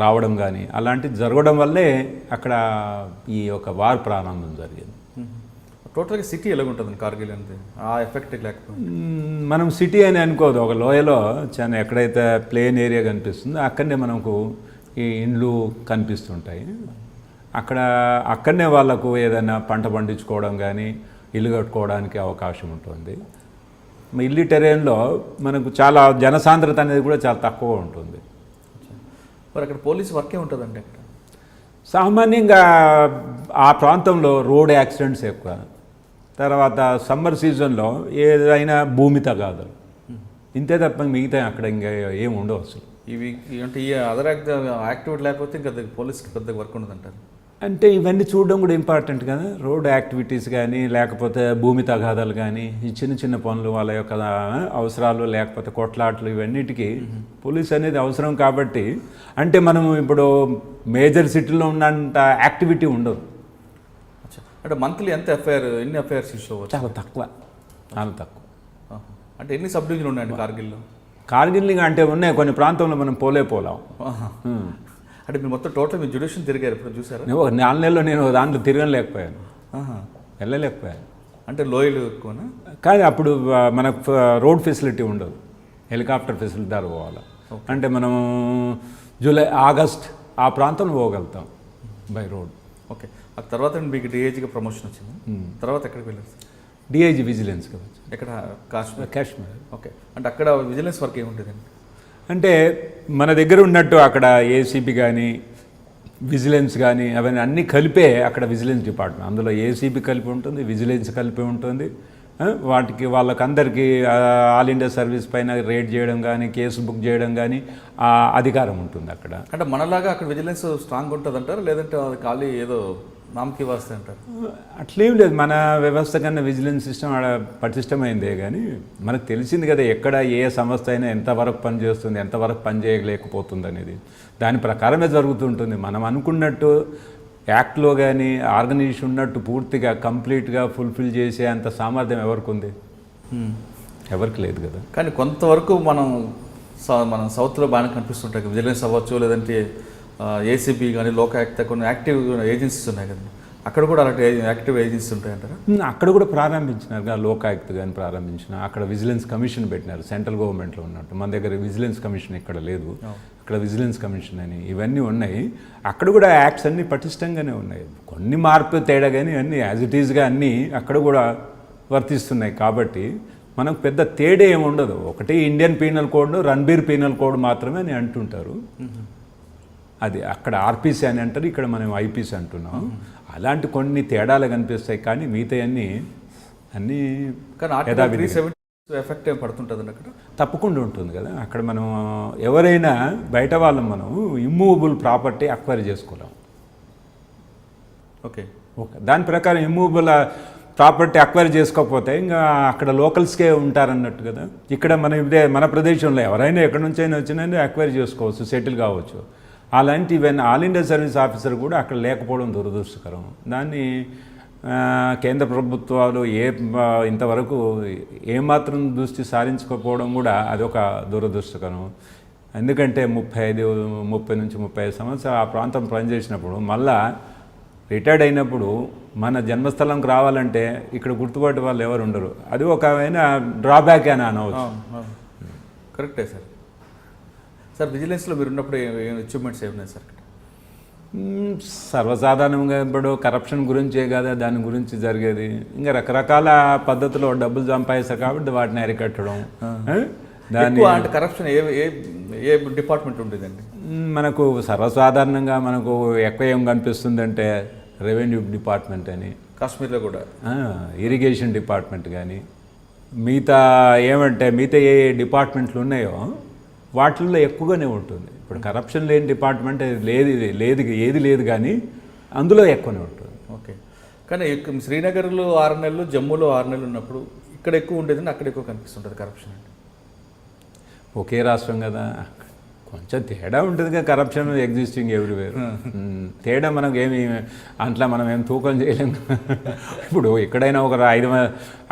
రావడం కానీ అలాంటివి జరగడం వల్లే అక్కడ ఈ యొక్క వార్ ప్రారంభం జరిగింది. టోటల్గా సిటీ ఎలాగుంటుంది కార్గిల్ అనేది? ఆ ఎఫెక్ట్ లేకపోతే మనం సిటీ అని అనుకోదు. ఒక లోయలో చాలా ఎక్కడైతే ప్లేన్ ఏరియా కనిపిస్తుందో అక్కడనే మనకు ఈ ఇండ్లు కనిపిస్తుంటాయి. అక్కడనే వాళ్ళకు ఏదైనా పంట పండించుకోవడం కానీ, ఇల్లు కట్టుకోవడానికి అవకాశం ఉంటుంది. ఇల్లు టెరెన్లో మనకు చాలా జనసాంద్రత అనేది కూడా చాలా తక్కువ ఉంటుంది. మరి అక్కడ పోలీస్ వర్కే ఉంటుందండి అక్కడ? సామాన్యంగా ఆ ప్రాంతంలో రోడ్ యాక్సిడెంట్స్ ఎక్కువ. తర్వాత సమ్మర్ సీజన్లో ఏదైనా భూమి తగాదాలు, ఇంతే తప్ప మిగతా అక్కడ ఇంకా ఏమి ఉండవు అసలు. ఇవి అంటే ఈ అదర్ యాక్టివిటీ లేకపోతే ఇంకా పోలీస్కి పెద్ద వర్క్ ఉండదంటారు. అంటే ఇవన్నీ చూడడం కూడా ఇంపార్టెంట్ కదా. రోడ్ యాక్టివిటీస్ కానీ, లేకపోతే భూమి తగాదాలు కానీ, ఈ చిన్న చిన్న పనులు, వాళ్ళ యొక్క అవసరాలు, లేకపోతే కొట్లాట్లు, ఇవన్నిటికీ పోలీస్ అనేది అవసరం. కాబట్టి అంటే మనం ఇప్పుడు మేజర్ సిటీలో ఉన్నంత యాక్టివిటీ ఉండదు. అంటే మంత్లీ ఎన్ని ఎఫ్ఐఆర్స్ ఇష్యూ అవ్వచ్చు? చాలా తక్కువ. అంటే ఎన్ని సబ్ డివిజన్లు ఉన్నాయండి కార్గిల్లో? కార్గిల్ అంటే ఉన్నాయి కొన్ని ప్రాంతంలో మనం పోలేం. అంటే మీరు మొత్తం టోటల్ మీరు జ్యుడిషియల్ తిరిగారు, ఇప్పుడు చూసారా? 4 నెలల్లో నేను దాంట్లో తిరగలేకపోయాను, వెళ్ళలేకపోయాను. అంటే లోయలు ఎక్కువనా? కానీ అప్పుడు మనకు రోడ్ ఫెసిలిటీ ఉండదు, హెలికాప్టర్ ఫెసిలిటీ ద్వారా పోవాలి. అంటే మనం జూలై, ఆగస్ట్ ఆ ప్రాంతంలో పోగలుగుతాం బై రోడ్. ఓకే, ఆ తర్వాత మీకు డిఐజీగా ప్రమోషన్ వచ్చింది. తర్వాత ఎక్కడికి వెళ్ళారు? డిఐజీ విజిలెన్స్గా వచ్చి. ఎక్కడ? కాశ్మీర్. ఓకే, అంటే అక్కడ విజిలెన్స్ వర్క్ ఏముంటుందండి? అంటే మన దగ్గర ఉన్నట్టు అక్కడ ఏసీబీ కానీ, విజిలెన్స్ కానీ, అవన్నీ అన్నీ కలిపే అక్కడ విజిలెన్స్ డిపార్ట్మెంట్. అందులో ఏసీబీ కలిపి ఉంటుంది, విజిలెన్స్ కలిపి ఉంటుంది. వాళ్ళకందరికీ ఆల్ ఇండియా సర్వీస్ పైన రేడ్ చేయడం కానీ, కేసు బుక్ చేయడం కానీ అధికారం ఉంటుంది అక్కడ. అంటే మనలాగా అక్కడ విజిలెన్స్ స్ట్రాంగ్ ఉంటుంది అంటారు, లేదంటే అది ఖాళీ ఏదో నామకి వాస్తే అంటారు. అట్లేం లేదు, మన వ్యవస్థ కన్నా విజిలెన్స్ సిస్టమ్ ఆడ పటిష్టమైందే. కానీ మనకు తెలిసింది కదా ఎక్కడ ఏ సంస్థ అయినా ఎంతవరకు పని చేస్తుంది, ఎంతవరకు పని చేయలేకపోతుంది అనేది దాని ప్రకారమే జరుగుతుంటుంది. మనం అనుకున్నట్టు యాక్ట్లో కానీ ఆర్గనైజేషన్ ఉన్నట్టు పూర్తిగా కంప్లీట్గా ఫుల్ఫిల్ చేసే అంత సామర్థ్యం ఎవరికి ఉంది? ఎవరికి లేదు కదా. కానీ కొంతవరకు మనం సౌత్లో బాగానే కనిపిస్తుంటాయి. విజిలెన్స్ అవ్వచ్చు, లేదంటే ఏసీబీ కానీ లోకాయుక్త కొన్ని యాక్టివ్ ఏజెన్సీస్ ఉన్నాయి కదా, అక్కడ కూడా అలాంటి యాక్టివ్ ఏజెన్సీస్ ఉంటాయంటారా? అక్కడ కూడా ప్రారంభించినారు, లోకాయుక్త కానీ ప్రారంభించిన, అక్కడ విజిలెన్స్ కమిషన్ పెట్టినారు సెంట్రల్ గవర్నమెంట్లో ఉన్నట్టు. మన దగ్గర విజిలెన్స్ కమిషన్ ఇక్కడ లేదు, అక్కడ విజిలెన్స్ కమిషన్ అని ఇవన్నీ ఉన్నాయి. అక్కడ కూడా యాక్ట్స్ అన్నీ పటిష్టంగానే ఉన్నాయి. కొన్ని మార్పు తేడా కానీ అన్నీ యాజ్ ఇట్ ఈజ్గా అన్నీ అక్కడ కూడా వర్తిస్తున్నాయి. కాబట్టి మనకు పెద్ద తేడా ఏమి ఉండదు. ఒకటి Indian penal code, Ranbir penal code మాత్రమే అని అంటుంటారు. అది అక్కడ ఆర్పీసీ అని అంటారు, ఇక్కడ మనం ఐపీసీ అంటున్నాం. అలాంటి కొన్ని తేడాలు కనిపిస్తాయి. కానీ మిగతా అన్నీ ఎఫెక్ట్ ఏం పడుతుంటుంది అక్కడ? తప్పకుండా ఉంటుంది కదా. అక్కడ మనం ఎవరైనా బయట వాళ్ళం మనం ఇమ్మూవబుల్ ప్రాపర్టీ అక్వైర్ చేసుకోలేం. ఓకే, దాని ప్రకారం ఇమ్మూవబుల్ ప్రాపర్టీ అక్వైర్ చేసుకోకపోతే ఇంకా అక్కడ లోకల్స్కే ఉంటారన్నట్టు కదా. ఇక్కడ మన ప్రదేశంలో ఎవరైనా ఎక్కడి నుంచి అయినా వచ్చినా అక్వైర్ చేసుకోవచ్చు, సెటిల్ కావచ్చు. అలాంటి ఆల్ ఇండియా సర్వీస్ ఆఫీసర్ కూడా అక్కడ లేకపోవడం దురదృష్టకరం. దాన్ని కేంద్ర ప్రభుత్వాలు ఇంతవరకు ఏమాత్రం దృష్టి సారించకపోవడం కూడా అదొక దురదృష్టకరం. ఎందుకంటే 30 నుంచి 35 సంవత్సరాలు ఆ ప్రాంతం పనిచేసినప్పుడు మళ్ళా రిటైర్డ్ అయినప్పుడు మన జన్మస్థలంకి రావాలంటే ఇక్కడ గుర్తుపట్టే వాళ్ళు ఎవరు ఉండరు. అది ఒకమైన డ్రాబ్యాక్ అని అనవచ్చు. కరెక్టే సార్. సార్ విజిలెన్స్లో మీరు ఉన్నప్పుడు అచీవ్మెంట్స్ ఏమున్నాయి సార్? సర్వసాధారణంగా ఇప్పుడు కరప్షన్ గురించే కదా దాని గురించి జరిగేది. ఇంకా రకరకాల పద్ధతిలో డబ్బులు సంపాదిస్తారు కాబట్టి వాటిని అరికట్టడం. దాన్ని అంటే కరప్షన్ ఏ డిపార్ట్మెంట్ ఉండేదండి? మనకు సర్వసాధారణంగా మనకు ఎక్కువ ఏం కనిపిస్తుందంటే రెవెన్యూ డిపార్ట్మెంట్ అని, కాశ్మీర్లో కూడా ఇరిగేషన్ డిపార్ట్మెంట్ కానీ, మిగతా ఏ డిపార్ట్మెంట్లు ఉన్నాయో వాటిల్లో ఎక్కువగానే ఉంటుంది. ఇప్పుడు కరప్షన్ లేని డిపార్ట్మెంట్ ఏది లేదు కానీ అందులో ఎక్కువనే ఉంటుంది. ఓకే, కానీ శ్రీనగర్లో 6 నెలలు, జమ్మూలో 6 నెలలు ఉన్నప్పుడు ఇక్కడ ఎక్కువ ఉండేదని అక్కడ ఎక్కువ కనిపిస్తుంటుంది కరప్షన్ అంటే. ఒకే రాష్ట్రం కదా, కొంచెం తేడా ఉంటుంది కదా. Corruption existing everywhere. తేడా మనకు అట్లా మనం ఏం తూకం చేయలేము. ఇప్పుడు ఎక్కడైనా ఒక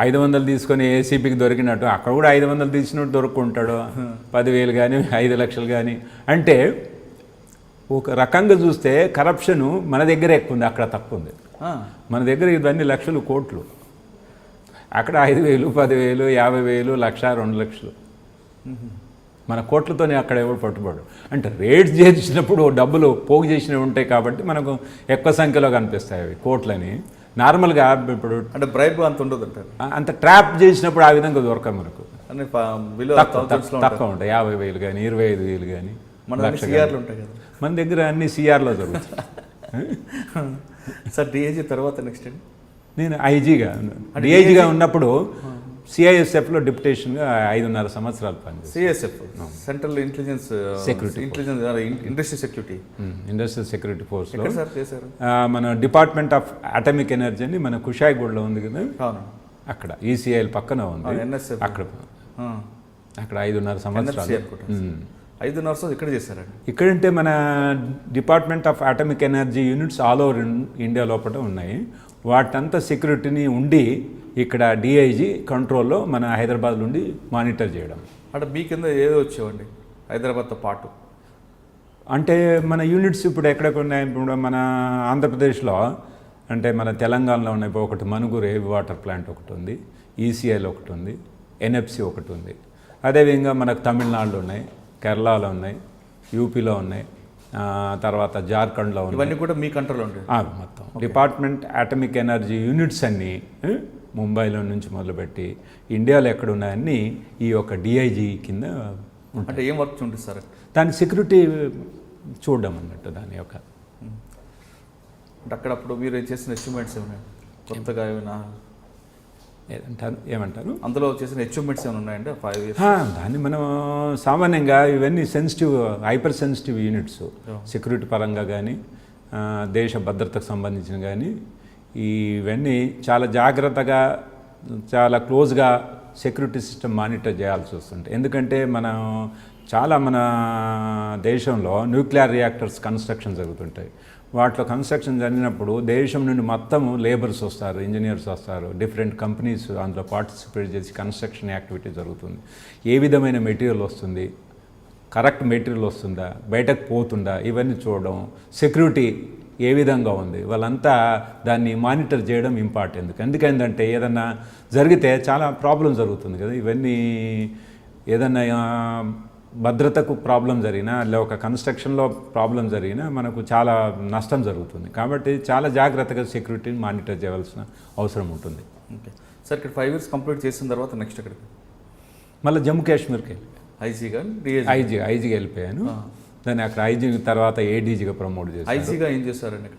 500 తీసుకొని ఏసీపీకి దొరికినట్టు అక్కడ కూడా 500 తీసినట్టు దొరుకుంటాడు. 10,000 కానీ 5 లక్షలు కానీ. అంటే ఒక రకంగా చూస్తే కరప్షను మన దగ్గర ఎక్కువ ఉంది, అక్కడ తక్కువ ఉంది. మన దగ్గర ఇవన్నీ లక్షలు, కోట్లు. అక్కడ 5,000, 10,000, 50,000, 1,00,000, 2 లక్షలు. మన కోట్లతోనే అక్కడ ఎవరు పట్టుబడు. అంటే రేట్స్ చేసినప్పుడు డబ్బులు పోగు చేసినవి ఉంటాయి కాబట్టి మనకు ఎక్కువ సంఖ్యలో కనిపిస్తాయి అవి కోట్లని. నార్మల్గా ఇప్పుడు అంటే బ్రైబ్ అంత ఉండదు అంటారు. అంత ట్రాప్ చేసినప్పుడు ఆ విధంగా దొరకదు మనకు. తక్కువ ఉంటాయి, 50,000 కానీ 25,000 కానీ. మన దగ్గర అన్ని సిఆర్లో జరుగుతాయి. సార్ డిఐజీ తర్వాత నెక్స్ట్ నేను డిఐజీగా ఉన్నప్పుడు సిఐఎస్ఎఫ్లో డిప్యుటేషన్గా 5.5 సంవత్సరాలు పనిచేస్తాను. CISF central intelligence industrial security ఫోర్స్లో మన డిపార్ట్మెంట్ ఆఫ్ అటామిక్ ఎనర్జీ అని మన కుషాయిగూడలో ఉంది కదా, అక్కడ ఈసీఐఎల్ పక్కన ఉంది. అక్కడ 5.5 సంవత్సరాలు. 5.5 సంవత్సరాలు ఇక్కడ చేశారండి. ఇక్కడంటే మన department of atomic energy units all over India లోపల ఉన్నాయి. వాటంతా సెక్యూరిటీని ఉండి ఇక్కడ డిఐజీ కంట్రోల్లో మన హైదరాబాద్ నుండి మానిటర్ చేయడం. అంటే మీ కింద ఏదో వచ్చేవండి హైదరాబాద్తో పాటు? అంటే మన యూనిట్స్ ఇప్పుడు ఎక్కడెక్కడ ఉన్నాయి? ఇప్పుడు మన ఆంధ్రప్రదేశ్లో అంటే మన తెలంగాణలో ఉన్నాయి. ఒకటి మనుగురు హెవీ వాటర్ ప్లాంట్ ఒకటి ఉంది, ఈసీఐఎల్ ఒకటి ఉంది, ఎన్ఎఫ్సి ఒకటి ఉంది. అదేవిధంగా మనకు తమిళనాడులో ఉన్నాయి, కేరళలో ఉన్నాయి, యూపీలో ఉన్నాయి, తర్వాత జార్ఖండ్లో ఉన్నాయి. ఇవన్నీ కూడా మీ కంట్రోల్లో ఉంటాయి మొత్తం. డిపార్ట్మెంట్ అటామిక్ ఎనర్జీ యూనిట్స్ అన్నీ ముంబైలో నుంచి మొదలుపెట్టి ఇండియాలో ఎక్కడ ఉన్నాయన్నీ ఈ యొక్క డిఐజీ కింద ఉంటాయి. అంటే ఏం వర్క్ ఉంటుంది సార్? దాని సెక్యూరిటీ చూడడం అన్నట్టు దాని యొక్క. అంటే అక్కడప్పుడు మీరు చేసిన అచీవ్మెంట్స్ ఏమైనా కొత్తగా ఏమంటారు అందులో చేసిన అచీవ్మెంట్స్ ఏమైనా ఉన్నాయండి 5 years? దాన్ని మనం సామాన్యంగా ఇవన్నీ sensitive, hyper sensitive units security పరంగా కానీ దేశ భద్రతకు సంబంధించిన కానీ ఇవన్నీ చాలా జాగ్రత్తగా చాలా క్లోజ్గా సెక్యూరిటీ సిస్టమ్ మానిటర్ చేయాల్సి వస్తుంది. ఎందుకంటే మన దేశంలో న్యూక్లియర్ రియాక్టర్స్ కన్స్ట్రక్షన్ జరుగుతుంటాయి. వాటిలో కన్స్ట్రక్షన్ జరిగినప్పుడు దేశం నుండి మొత్తం లేబర్స్ వస్తారు, ఇంజనీర్స్ వస్తారు, డిఫరెంట్ కంపెనీస్ అందులో పార్టిసిపేట్ చేసి కన్స్ట్రక్షన్ యాక్టివిటీ జరుగుతుంది. ఏ విధమైన మెటీరియల్ వస్తుంది, కరెక్ట్ మెటీరియల్ వస్తుందా, బయటకు పోతుందా, ఇవన్నీ చూడడం, సెక్యూరిటీ ఏ విధంగా ఉంది, వాళ్ళంతా దాన్ని మానిటర్ చేయడం ఇంపార్టెంట్. ఎందుకంటే ఏదన్నా జరిగితే చాలా ప్రాబ్లం జరుగుతుంది కదా. ఇవన్నీ ఏదన్నా భద్రతకు ప్రాబ్లం జరిగినా లేదా ఒక కన్స్ట్రక్షన్లో ప్రాబ్లం జరిగినా మనకు చాలా నష్టం జరుగుతుంది. కాబట్టి చాలా జాగ్రత్తగా సెక్యూరిటీని మానిటర్ చేయవలసిన అవసరం ఉంటుంది. ఓకే సార్, ఇక్కడ 5 years కంప్లీట్ చేసిన తర్వాత నెక్స్ట్ ఎక్కడికి? మళ్ళీ జమ్మూ కాశ్మీర్కి ఐజీగా ఐజీగా వెళ్ళిపోయాను. దాన్ని అక్కడ ఐజీ తర్వాత ఏడీజీగా ప్రమోట్ చేశాను. ఐజీగా ఏం చేశారండి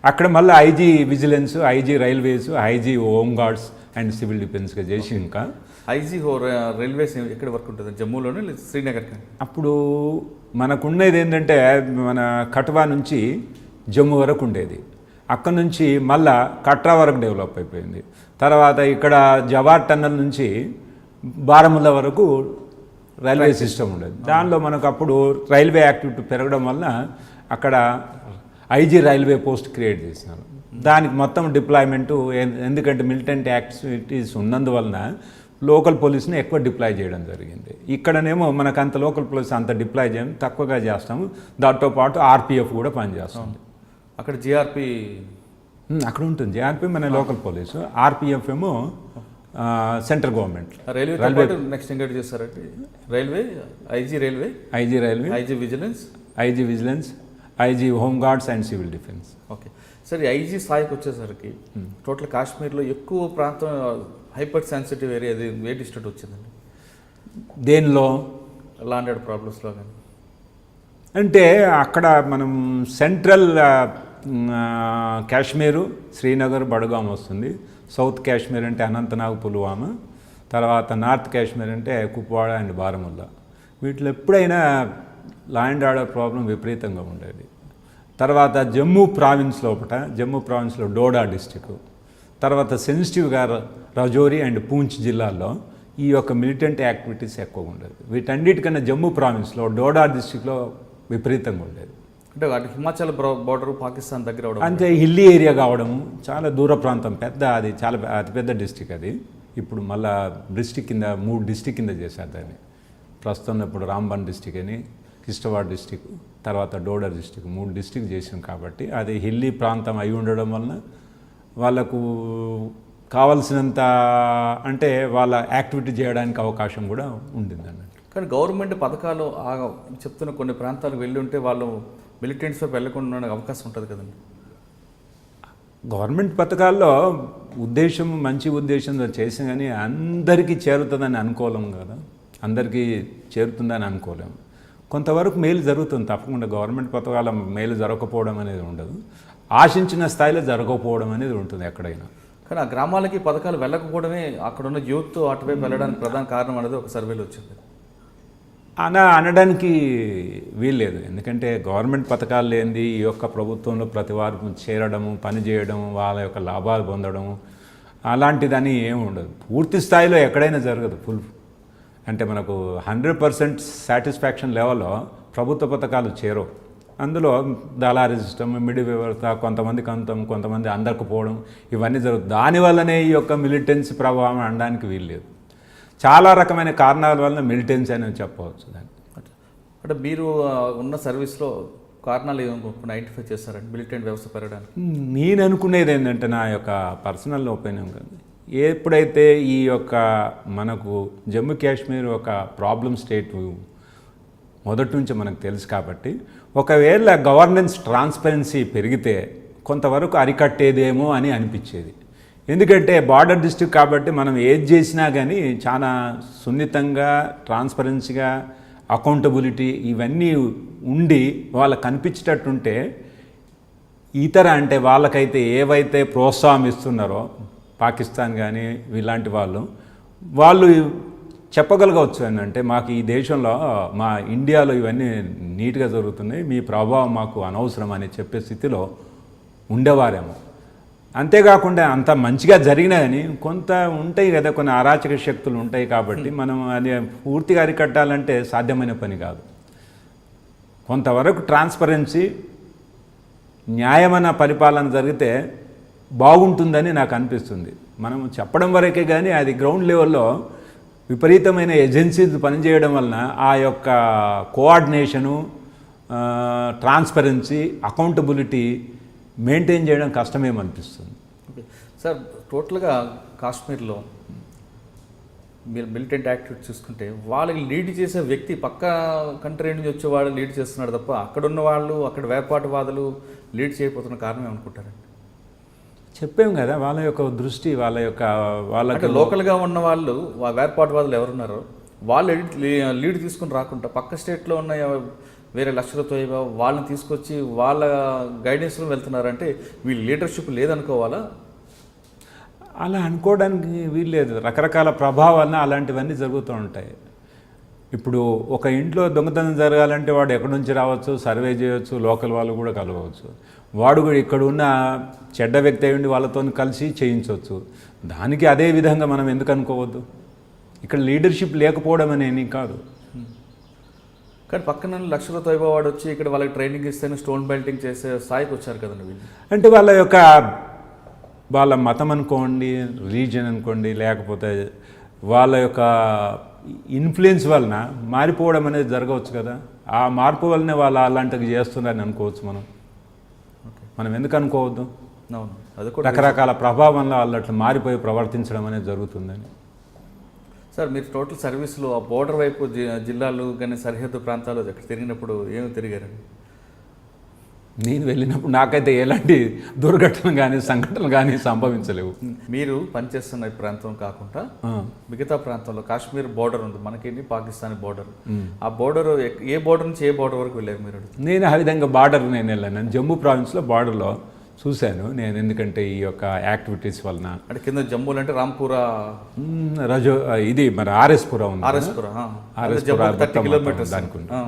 అక్కడ మళ్ళీ IG vigilance, IG railways, IG home guards and civil డిఫెన్స్గా చేసి ఇంకా ఐజీ రైల్వేస్ ఎక్కడ వర్క్ ఉంటుంది? జమ్మూలోనే లేదా శ్రీనగర్కి? అప్పుడు మనకున్నది ఏంటంటే మన కట్వా నుంచి జమ్మూ వరకు ఉండేది. అక్కడ నుంచి మళ్ళా కట్రా వరకు డెవలప్ అయిపోయింది. తర్వాత ఇక్కడ జవార్ టన్నల్ నుంచి బారాముల్లా వరకు రైల్వే సిస్టమ్ ఉండేది. దానిలో మనకు అప్పుడు రైల్వే యాక్టివిటీ పెరగడం వల్ల అక్కడ ఐజీ రైల్వే పోస్ట్ క్రియేట్ చేసినారు. దానికి మొత్తం డిప్లాయ్మెంటు, ఎందుకంటే మిలిటెంట్ యాక్టివిటీస్ ఉన్నందువలన లోకల్ పోలీస్ని ఎక్కువ డిప్లాయ్ చేయడం జరిగింది. ఇక్కడనేమో మనకు అంత లోకల్ పోలీస్ అంత డిప్లాయ్ చేయడం తక్కువగా చేస్తాము. దాంతో పాటు ఆర్పిఎఫ్ కూడా పనిచేస్తుంది. అక్కడ జిఆర్పి అక్కడ ఉంటుంది. జిఆర్పి మన లోకల్ పోలీసు, ఆర్పిఎఫ్ ఏమో central government. Railway next engage చేస్తారంటే railway, IG railway, IG vigilance, IG home guards and civil defence. Okay sir, IG స్థాయికి వచ్చేసరికి టోటల్ కాశ్మీర్లో ఎక్కువ ప్రాంతం హైపర్ సెన్సిటివ్ ఏరియా ఏ డిస్ట్రిక్ట్ వచ్చిందండి? దేనిలో? లా అండ్ ఆర్డర్ ప్రాబ్లమ్స్లో కానీ అంటే అక్కడ మనం సెంట్రల్ కాశ్మీరు శ్రీనగర్, బడగాం వస్తుంది. సౌత్ కాశ్మీర్ అంటే అనంతనాగ్, పుల్వామా. తర్వాత నార్త్ కాశ్మీర్ అంటే కుప్వాడ అండ్ బారాముల్లా. వీటిలో ఎప్పుడైనా లా అండ్ ఆర్డర్ ప్రాబ్లం విపరీతంగా ఉండేది. తర్వాత జమ్మూ ప్రావిన్స్లో డోడా డిస్టిక్, తర్వాత సెన్సిటివ్గా రజౌరి అండ్ పూంచ్ జిల్లాల్లో ఈ యొక్క మిలిటెంట్ యాక్టివిటీస్ ఎక్కువగా ఉండేది. వీటన్నిటికన్నా జమ్మూ ప్రావిన్స్లో డోడా డిస్టిక్లో విపరీతంగా ఉండేది. అంటే అటు హిమాచల్ బార్డర్ పాకిస్తాన్ దగ్గర అంతే, హిల్లీ ఏరియా కావడము, చాలా దూర ప్రాంతం, అది చాలా అతిపెద్ద డిస్టిక్ అది. ఇప్పుడు మళ్ళా డిస్టిక్ కింద 3 డిస్టిక్ కింద చేశారు దాన్ని. ప్రస్తుతం ఇప్పుడు రాంబన్ డిస్టిక్ అని, కిష్టవాడ్ డిస్టిక్, తర్వాత డోడర్ డిస్టిక్, 3 డిస్టిక్ చేసాం. కాబట్టి అది హిల్లీ ప్రాంతం అయి ఉండడం వలన వాళ్ళకు కావలసినంత అంటే వాళ్ళ యాక్టివిటీ చేయడానికి అవకాశం కూడా ఉండింది అన్నట్టు. కానీ గవర్నమెంట్ పథకాలు చెప్తున్న కొన్ని ప్రాంతాలకు వెళ్ళి ఉంటే వాళ్ళు మిలిటెంట్స్తో వెళ్ళకుండా అవకాశం ఉంటుంది కదండి. గవర్నమెంట్ పథకాల్లో మంచి ఉద్దేశంతో చేసి కానీ అందరికీ చేరుతుందని అనుకోలేం కదా. అందరికీ చేరుతుందని అనుకోలేము. కొంతవరకు మేలు జరుగుతుంది తప్పకుండా. గవర్నమెంట్ పథకాల మేలు జరగకపోవడం అనేది ఉండదు, ఆశించిన స్థాయిలో జరగకపోవడం అనేది ఉంటుంది ఎక్కడైనా. కానీ ఆ గ్రామాలకి పథకాలు వెళ్ళకపోవడమే అక్కడున్న యూత్ అటువైపు వెళ్ళడానికి ప్రధాన కారణం అనేది ఒక సర్వేలో వచ్చింది. అనడానికి వీల్లేదు. ఎందుకంటే గవర్నమెంట్ పథకాలు లేనిది ఈ యొక్క ప్రభుత్వంలో ప్రతి వారు చేరడము, పని చేయడం, వాళ్ళ యొక్క లాభాలు పొందడం అలాంటిదని ఏమి ఉండదు. పూర్తి స్థాయిలో ఎక్కడైనా జరగదు. అంటే మనకు 100% సాటిస్ఫాక్షన్ లెవెల్లో ప్రభుత్వ పథకాలు చేరవు. అందులో దళారీ సిస్టమ్, మిడి వ్యవస్థ, కొంతమంది అందకపోవడం ఇవన్నీ జరుగుతుంది. దానివల్లనే ఈ యొక్క మిలిటెన్సీ ప్రభావం అనడానికి వీల్లేదు. చాలా రకమైన కారణాల వల్ల మిలిటెన్సీ అని చెప్పవచ్చు దాన్ని. అంటే మీరు ఉన్న సర్వీస్లో కారణాలు ఏమనుకుంటున్నా ఐడెంటిఫై చేస్తారండి మిలిటెంట్ వ్యవస్థ పెరగడానికి? నేను అనుకునేది ఏంటంటే, నా యొక్క పర్సనల్ ఒపీనియన్ కానీ, ఎప్పుడైతే ఈ యొక్క మనకు జమ్మూ కాశ్మీర్ ఒక ప్రాబ్లం స్టేట్ మొదటి నుంచి మనకు తెలుసు కాబట్టి, ఒకవేళ గవర్నెన్స్ ట్రాన్స్పరెన్సీ పెరిగితే కొంతవరకు అరికట్టేదేమో అని అనిపించేది. ఎందుకంటే బార్డర్ డిస్ట్రిక్ట్ కాబట్టి మనం ఏది చేసినా కానీ చాలా సున్నితంగా, ట్రాన్స్పరెన్సీగా, అకౌంటబిలిటీ ఇవన్నీ ఉండి వాళ్ళకి కనిపించేటట్టుంటే అంటే వాళ్ళకైతే ఏవైతే ప్రోత్సాహం ఇస్తున్నారో పాకిస్తాన్ కానీ ఇలాంటి వాళ్ళు చెప్పగలగవచ్చు అని అంటే మాకు ఈ దేశంలో మా ఇండియాలో ఇవన్నీ నీట్గా జరుగుతున్నాయి, మీ ప్రభావం మాకు అనవసరం అని చెప్పే స్థితిలో ఉండేవారేమో. అంతేకాకుండా అంత మంచిగా జరిగినా కానీ కొంత ఉంటాయి కదా, కొన్ని అరాచక శక్తులు ఉంటాయి కాబట్టి మనం అది పూర్తిగా అరికట్టాలంటే సాధ్యమైన పని కాదు. కొంతవరకు ట్రాన్స్పరెన్సీ, న్యాయమైన పరిపాలన జరిగితే బాగుంటుందని నాకు అనిపిస్తుంది. మనం చెప్పడం వరకే కానీ అది గ్రౌండ్ లెవెల్లో విపరీతమైన ఏజెన్సీస్ పనిచేయడం వలన ఆ యొక్క కోఆర్డినేషను, ట్రాన్స్పరెన్సీ, అకౌంటబిలిటీ మెయింటైన్ చేయడం కష్టమేమనిపిస్తుంది. ఓకే సార్, టోటల్గా కాశ్మీర్లో మీరు మిలిటెంట్ యాక్టివిటీ చూసుకుంటే వాళ్ళకి లీడ్ చేసే వ్యక్తి పక్క కంట్రీ నుంచి వచ్చేవాడు లీడ్ చేస్తున్నాడు తప్ప అక్కడున్న వాళ్ళు, అక్కడ వేర్పాటువాదులు లీడ్ చేయకపోతున్న కారణం ఏమనుకుంటారండి? చెప్పాం కదా, వాళ్ళ యొక్క దృష్టి, వాళ్ళకి లోకల్గా ఉన్న వాళ్ళు, వేర్పాటువాదులు ఎవరున్నారో వాళ్ళు లీడ్ తీసుకుని రాకుండా పక్క స్టేట్లో ఉన్న వేరే లష్కర్ తోయిబా వాళ్ళని తీసుకొచ్చి వాళ్ళ గైడెన్స్లో వెళ్తున్నారంటే వీళ్ళు లీడర్షిప్ లేదనుకోవాలా? అలా అనుకోవడానికి వీల్లేదు. రకరకాల ప్రభావాలను అలాంటివన్నీ జరుగుతూ ఉంటాయి. ఇప్పుడు ఒక ఇంట్లో దొంగతనం జరగాలంటే వాడు ఎక్కడి నుంచి రావచ్చు, సర్వే చేయవచ్చు, లోకల్ వాళ్ళు కూడా కలవచ్చు. వాడు కూడా ఇక్కడ ఉన్న చెడ్డ వ్యక్తి అయ్యి ఉండి వాళ్ళతో కలిసి చేయించవచ్చు. దానికి అదే విధంగా మనం ఎందుకు అనుకోవద్దు? ఇక్కడ లీడర్షిప్ లేకపోవడం అనేది కాదు. కానీ పక్కన లష్కర్ తోయిబా వాడు వచ్చి ఇక్కడ వాళ్ళకి ట్రైనింగ్ ఇస్తేనే స్టోన్ బెల్టింగ్ చేసే స్థాయికి వచ్చారు కదండి వీళ్ళు. అంటే వాళ్ళ మతం అనుకోండి, రిలీజియన్ అనుకోండి, లేకపోతే వాళ్ళ యొక్క ఇన్ఫ్లుయెన్స్ వలన మారిపోవడం అనేది జరగవచ్చు కదా. ఆ మార్పు వల్లనే వాళ్ళు అలాంటివి చేస్తున్నారని అనుకోవచ్చు. మనం ఎందుకు అనుకోవద్దు? అవును, అది కూడా రకరకాల ప్రభావంలో వాళ్ళు అట్లా మారిపోయి ప్రవర్తించడం అనేది జరుగుతుందని. సార్, మీరు టోటల్ సర్వీస్లో ఆ బోర్డర్ వైపు జిల్లాలు కానీ సరిహద్దు ప్రాంతాలు ఎక్కడ తిరిగినప్పుడు ఏమి తిరిగారండి? నేను వెళ్ళినప్పుడు నాకైతే ఎలాంటి దుర్ఘటన కానీ సంఘటనలు కానీ సంభవించలేవు. మీరు పనిచేస్తున్న ఈ ప్రాంతం కాకుండా మిగతా ప్రాంతంలో కాశ్మీర్ బోర్డర్ ఉంది మనకి, పాకిస్తాన్ బోర్డర్. ఆ బోర్డర్ ఏ బోర్డర్ నుంచి ఏ బోర్డర్ వరకు వెళ్ళారు మీరు? నేను ఆ విధంగా బార్డర్ నేను వెళ్ళాను. జమ్మూ ప్రావిన్స్లో బార్డర్లో చూశాను నేను, ఎందుకంటే ఈ యొక్క యాక్టివిటీస్ వలన. అంటే కింద జమ్మూలు అంటే రాంపురా, ఇది మన ఆర్ఎస్పురా ఉంది, ఆర్ఎస్పురా 30 కిలోమీటర్స్ అనుకుంటా.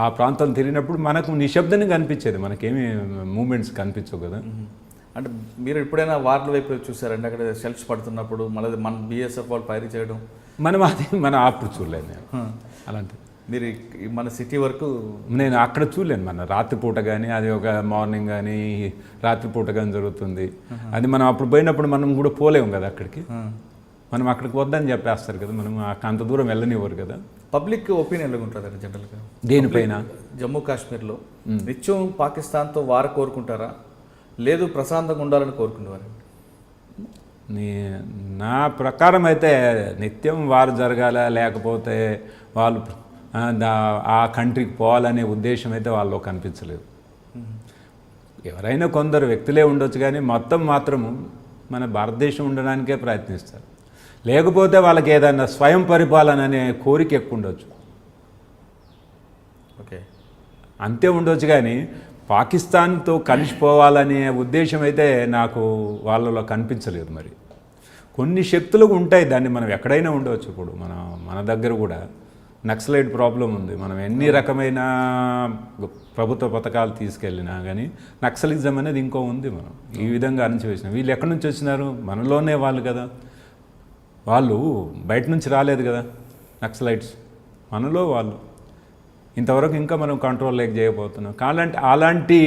ఆ ప్రాంతం తిరిగినప్పుడు మనకు నిశ్శబ్దంగా కనిపించేది, మనకేమీ మూమెంట్స్ కనిపించవు కదా. అంటే మీరు ఎప్పుడైనా వార్ల వైపు చూసారంటే అక్కడ షెల్స్ పడుతున్నప్పుడు మళ్ళీ మన బీఎస్ఎఫ్ వాళ్ళు ఫైర్ చేయడం? మనం అప్పుడు చూడలేదు నేను అలాంటి. మీరు మన సిటీ వరకు నేను అక్కడ చూడలేను. మన రాత్రిపూట కానీ, అది ఒక మార్నింగ్ కానీ రాత్రిపూట కానీ జరుగుతుంది. అది మనం అప్పుడు పోయినప్పుడు మనం కూడా పోలేము కదా అక్కడికి. మనం అక్కడికి వద్దని చెప్పేస్తారు కదా, మనం అంత దూరం వెళ్ళనివ్వరు కదా. పబ్లిక్ ఒపీనియన్ ఎలా ఉంటుంది జనరల్గా దేనిపైన? జమ్మూ కాశ్మీర్లో నిత్యం పాకిస్తాన్తో వారు కోరుకుంటారా, లేదు ప్రశాంతంగా ఉండాలని కోరుకునేవారు? నా ప్రకారం అయితే నిత్యం వారు జరగాల, లేకపోతే వాళ్ళు ఆ కంట్రీకి పోవాలనే ఉద్దేశం అయితే వాళ్ళు కనిపించలేదు. ఎవరైనా కొందరు వ్యక్తులే ఉండొచ్చు, కానీ మొత్తం మాత్రము మన భారతదేశం ఉండడానికే ప్రయత్నిస్తారు. లేకపోతే వాళ్ళకి ఏదైనా స్వయం పరిపాలన అనే కోరిక ఎక్కువ ఉండొచ్చు. ఓకే, అంతే ఉండొచ్చు. కానీ పాకిస్తాన్తో కలిసిపోవాలనే ఉద్దేశం అయితే నాకు వాళ్ళలో కనిపించలేదు. మరి కొన్ని శక్తులు ఉంటాయి, దాన్ని మనం ఎక్కడైనా ఉండవచ్చు. ఇప్పుడు మన దగ్గర కూడా నక్సలైట్ ప్రాబ్లం ఉంది. మనం ఎన్ని రకమైన ప్రభుత్వ పథకాలు తీసుకెళ్ళినా కానీ నక్సలిజం అనేది ఇంకో ఉంది. మనం ఈ విధంగా అణచివేసినాం. వీళ్ళు ఎక్కడి నుంచి వచ్చినారు? మనలోనే వాళ్ళు కదా. వాళ్ళు బయట నుంచి రాలేదు కదా నక్సలైట్స్, మనలో వాళ్ళు. ఇంతవరకు ఇంకా మనం కంట్రోల్ లేక చేయబోతున్నాం. అలాంటి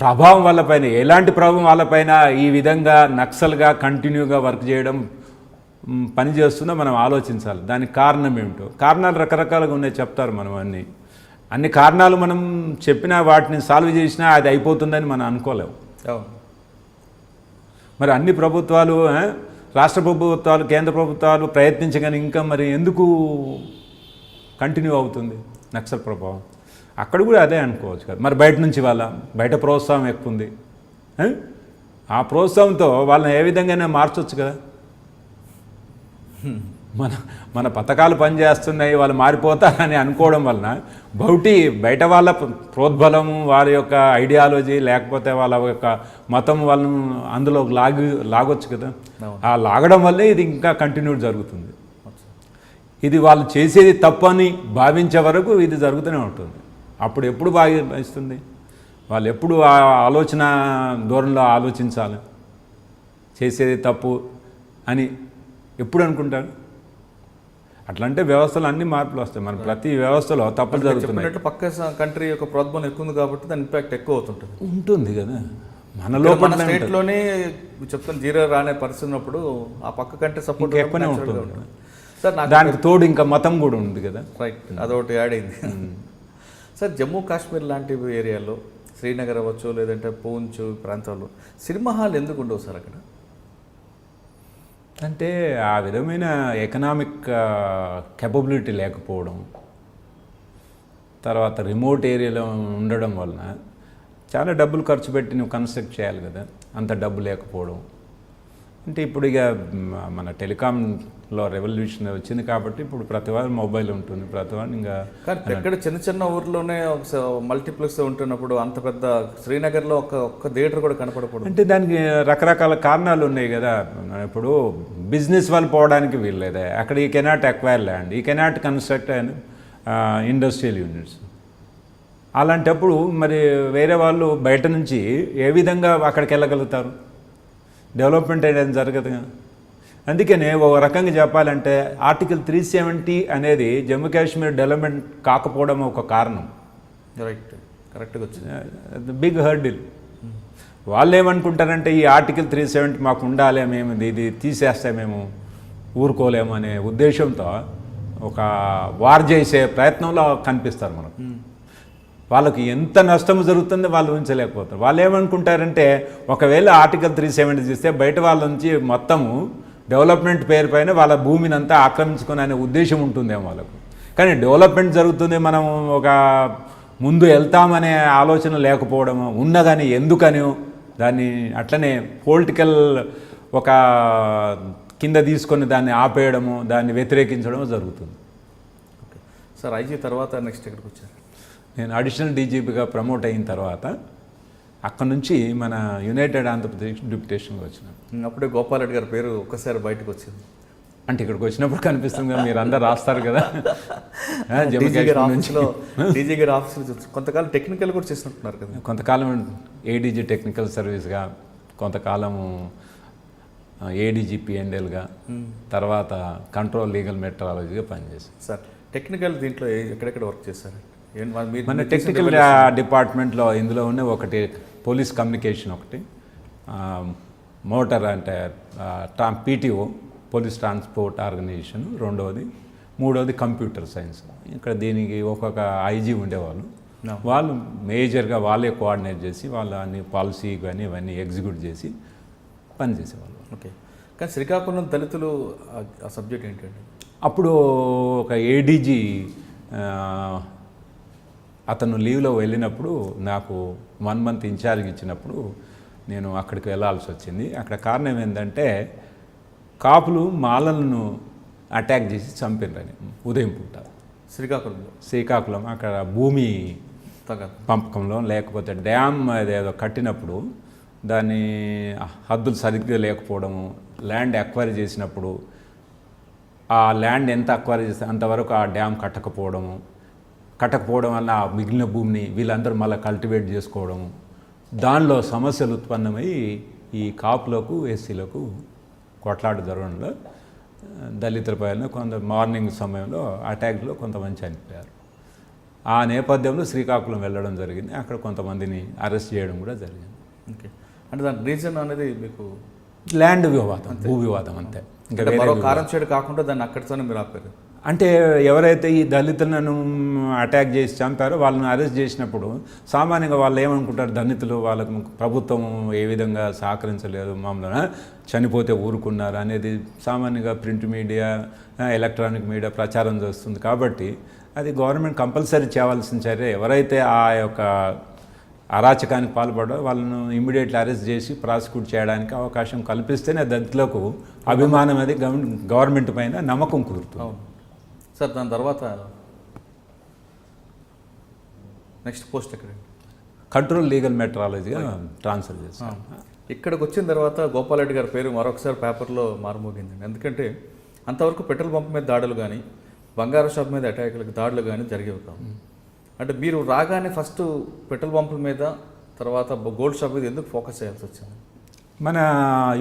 ప్రభావం వాళ్ళపైన, ఎలాంటి ప్రభావం వాళ్ళపైన ఈ విధంగా నక్సల్గా కంటిన్యూగా వర్క్ చేయడం పని చేస్తుందో మనం ఆలోచించాలి. దానికి కారణం ఏమిటో. కారణాలు రకరకాలుగా ఉన్నాయి, చెప్తారు. మనం అన్ని కారణాలు మనం చెప్పినా, వాటిని సాల్వ్ చేసినా అది అయిపోతుందని మనం అనుకోలేము. మరి అన్ని ప్రభుత్వాలు, రాష్ట్ర ప్రభుత్వాలు, కేంద్ర ప్రభుత్వాలు ప్రయత్నించగానే ఇంకా మరి ఎందుకు కంటిన్యూ అవుతుంది నక్సల్ ప్రభావం? అక్కడ కూడా అదే అనుకోవచ్చు కదా. మరి బయట నుంచి బయట ప్రోత్సాహం ఎక్కువ ఉంది. ఆ ప్రోత్సాహంతో వాళ్ళని ఏ విధంగానే మార్చవచ్చు కదా. మన పథకాలు పనిచేస్తున్నాయి, వాళ్ళు మారిపోతారని అనుకోవడం వలన బయట వాళ్ళ ప్రోద్బలము, వారి యొక్క ఐడియాలజీ, లేకపోతే వాళ్ళ యొక్క మతం వాళ్ళను అందులో లాగొచ్చు కదా. ఆ లాగడం వల్లే ఇది ఇంకా కంటిన్యూ జరుగుతుంది. ఇది వాళ్ళు చేసేది తప్పని భావించే వరకు ఇది జరుగుతూనే ఉంటుంది. అప్పుడు ఎప్పుడు భావిస్తుంది? వాళ్ళు ఎప్పుడు ఆ ఆలోచన ధోరణిలో ఆలోచించాలి, చేసేది తప్పు అని ఎప్పుడు అనుకుంటారు? అట్లంటే వ్యవస్థలో అన్ని మార్పులు వస్తాయి. మన ప్రతి వ్యవస్థలో తప్పులు జరుగుతున్నాయి. పక్క కంట్రీ యొక్క ప్రోద్బలం ఎక్కువ ఉంది కాబట్టి దాని ఇంపాక్ట్ ఎక్కువ అవుతుంటుంది. ఉంటుంది కదా, మన లోపల స్టేట్లోనే చెప్తాను జీరో రానే పరిస్థితి ఉన్నప్పుడు ఆ పక్క కంట్రీ సపోర్ట్ ఎక్కువనే ఉంటుంది సార్. దానికి తోడు ఇంకా మతం కూడా ఉంది కదా. రైట్, అదొకటి యాడ్ అయింది. సార్, జమ్మూ కాశ్మీర్ లాంటి ఏరియాలో, శ్రీనగర్ అవ్వచ్చు లేదంటే పూంచ్ ప్రాంతాల్లో సినిమా హాల్ ఎందుకు ఉండవు సార్ అక్కడ? అంటే ఆ విధమైన ఎకనామిక్ కెపబిలిటీ లేకపోవడం, తర్వాత రిమోట్ ఏరియాలో ఉండడం వలన చాలా డబ్బులు ఖర్చు పెట్టి నువ్వు కన్స్ట్రక్ట్ చేయాలి కదా, అంత డబ్బు లేకపోవడం. అంటే ఇప్పుడు ఇక మన టెలికాంలో రెవల్యూషన్ వచ్చింది కాబట్టి ఇప్పుడు ప్రతి వారు మొబైల్ ఉంటుంది, ప్రతి వారు ఇంకా. కానీ ఎక్కడ చిన్న చిన్న ఊర్లోనే ఒక మల్టీప్లెక్స్ ఉంటున్నప్పుడు అంత పెద్ద శ్రీనగర్లో ఒక్క థియేటర్ కూడా కనపడకూడదు అంటే దానికి రకరకాల కారణాలు ఉన్నాయి కదా. ఇప్పుడు బిజినెస్ వాళ్ళు పోవడానికి వీల్లేదా, అక్కడ ఈ కెనాట్ అక్వైర్ ల్యాండ్, ఈ cannot construct and industrial units. అలాంటప్పుడు మరి వేరే వాళ్ళు బయట నుంచి ఏ విధంగా అక్కడికి వెళ్ళగలుగుతారు? డెవలప్మెంట్ అనేది జరగదు. అందుకనే ఒక రకంగా చెప్పాలంటే ఆర్టికల్ 370 అనేది జమ్మూ కాశ్మీర్ డెవలప్మెంట్ కాకపోవడం ఒక కారణం. రైట్, కరెక్ట్గా వచ్చింది. Big hurdle. వాళ్ళు ఏమనుకుంటారంటే ఈ ఆర్టికల్ 370 మాకు ఉండాలి, మేము ఇది తీసేస్తే మేము ఊరుకోలేము అనే ఉద్దేశంతో ఒక వార్ చేసే ప్రయత్నంలో కనిపిస్తారు మనకు. వాళ్ళకి ఎంత నష్టం జరుగుతుందో వాళ్ళు ఊహించలేకపోతారు. వాళ్ళు ఏమనుకుంటారంటే ఒకవేళ ఆర్టికల్ 370 తీస్తే బయట వాళ్ళ నుంచి మొత్తము డెవలప్మెంట్ పేరు పైన వాళ్ళ భూమిని అంతా ఆక్రమించుకునే అనే ఉద్దేశం ఉంటుందేమో వాళ్ళకు. కానీ డెవలప్మెంట్ జరుగుతుంది, మనం ఒక ముందు వెళ్తామనే ఆలోచన లేకపోవడము ఉన్న, కానీ ఎందుకని దాన్ని అట్లనే పొలిటికల్ ఒక కింద తీసుకొని దాన్ని ఆపేయడము, దాన్ని వ్యతిరేకించడము జరుగుతుంది. ఓకే సార్, ఐజీ తర్వాత నెక్స్ట్ ఎక్కడికి వచ్చారు? నేను అడిషనల్ డీజీపీగా ప్రమోట్ అయిన తర్వాత అక్కడ నుంచి మన యునైటెడ్ ఆంధ్రప్రదేశ్ డిప్యుటేషన్కి వచ్చినాను. అప్పుడే గోపాల్ రెడ్డి గారి పేరు ఒక్కసారి బయటకు వచ్చింది. అంటే ఇక్కడికి వచ్చినప్పుడు కనిపిస్తుంది కదా, మీరు అందరు రాస్తారు కదా. డీజీ గారి ఆఫీస్లో కొంతకాలం టెక్నికల్ కూడా చేసినట్టున్నారు కదా. కొంతకాలం ఏడీజీ టెక్నికల్ సర్వీస్గా, కొంతకాలము ఏడీజీ పిఎండ్ఎల్గా, తర్వాత కంట్రోల్ లీగల్ మెట్రాలజీగా పనిచేశాను. సార్, టెక్నికల్ దీంట్లో ఎక్కడెక్కడ వర్క్ చేశారు? మన టెక్నికల్ డిపార్ట్మెంట్లో ఇందులో ఉన్న ఒకటి పోలీస్ కమ్యూనికేషన్, ఒకటి మోటార్ అంటే పీటీఓ పోలీస్ ట్రాన్స్పోర్ట్ ఆర్గనైజేషన్, మూడవది కంప్యూటర్ సైన్స్. ఇక్కడ దీనికి ఒక్కొక్క ఐజీ ఉండేవాళ్ళు. వాళ్ళు మేజర్గా వాళ్ళే కోఆర్డినేట్ చేసి వాళ్ళు అన్ని పాలసీ కానీ ఇవన్నీ ఎగ్జిక్యూట్ చేసి పనిచేసేవాళ్ళు. ఓకే, కానీ శ్రీకాకుళం దళితులు ఆ సబ్జెక్ట్ ఏంటండి? అప్పుడు ఒక ఏడీజీ అతను లీవ్లో వెళ్ళినప్పుడు నాకు 1 month ఇన్ఛార్జ్ ఇచ్చినప్పుడు నేను అక్కడికి వెళ్ళాల్సి వచ్చింది. అక్కడ కారణం ఏంటంటే కాపులు మాలలను అటాక్ చేసి చంపినరని ఉదయం పూట శ్రీకాకుళం అక్కడ భూమి పంపకంలో, లేకపోతే డ్యామ్ అదేదో కట్టినప్పుడు దాన్ని హద్దులు సరిగ్గా లేకపోవడము, ల్యాండ్ అక్వైర్ చేసినప్పుడు ఆ ల్యాండ్ ఎంత అక్వైర్ చేస్తే అంతవరకు ఆ డ్యామ్ కట్టకపోవడం వల్ల ఆ మిగిలిన భూమిని వీళ్ళందరూ మళ్ళీ కల్టివేట్ చేసుకోవడము, దానిలో సమస్యలు ఉత్పన్నమై ఈ కాపులకు ఎస్సీలకు కొట్లాట జరగడంలో దళితుల పైన కొంత మార్నింగ్ సమయంలో అటాక్లో కొంతమంది చనిపోయారు. ఆ నేపథ్యంలో శ్రీకాకుళం వెళ్ళడం జరిగింది. అక్కడ కొంతమందిని అరెస్ట్ చేయడం కూడా జరిగింది. ఓకే, అంటే దాని రీజన్ అనేది మీకు ల్యాండ్ వివాదం, భూ వివాదం అంతే. ఇంకా కారం చేయడం కాకుండా దాన్ని అక్కడితోనే మీరు ఆపారు. అంటే ఎవరైతే ఈ దళితులను అటాక్ చేసి చంపారో వాళ్ళని అరెస్ట్ చేసినప్పుడు సామాన్యంగా వాళ్ళు ఏమనుకుంటారు, దళితులు వాళ్ళకు ప్రభుత్వం ఏ విధంగా సహకరించలేదు, మామూలుగా చనిపోతే ఊరుకున్నారు అనేది సామాన్యంగా ప్రింట్ మీడియా, ఎలక్ట్రానిక్ మీడియా ప్రచారం చేస్తుంది. కాబట్టి అది గవర్నమెంట్ కంపల్సరీ చేయవలసిన చర్య. ఎవరైతే ఆ యొక్క అరాచకానికి పాల్పడో వాళ్ళను ఇమ్మీడియట్లీ అరెస్ట్ చేసి ప్రాసిక్యూట్ చేయడానికి అవకాశం కల్పిస్తేనే దళితులకు అభిమానం అది గవర్నమెంట్ పైన నమ్మకం కుదురుతుంది. సార్, దాని తర్వాత నెక్స్ట్ పోస్ట్ ఎక్కడ? కంట్రోల్ లీగల్ మెట్రాలజీగా ట్రాన్స్ఫర్ చేస్తాం. ఇక్కడికి వచ్చిన తర్వాత గోపాల్ రెడ్డి గారి పేరు మరొకసారి పేపర్లో మారుమోగిందండి. ఎందుకంటే అంతవరకు పెట్రోల్ పంప్ మీద దాడులు కానీ, బంగారు షాప్ మీద అటాకులకు దాడులు కానీ జరిగేవి కావు. అంటే మీరు రాగానే ఫస్ట్ పెట్రోల్ పంపుల మీద, తర్వాత గోల్డ్ షాప్ మీద ఎందుకు ఫోకస్ చేయాల్సి వచ్చింది? మన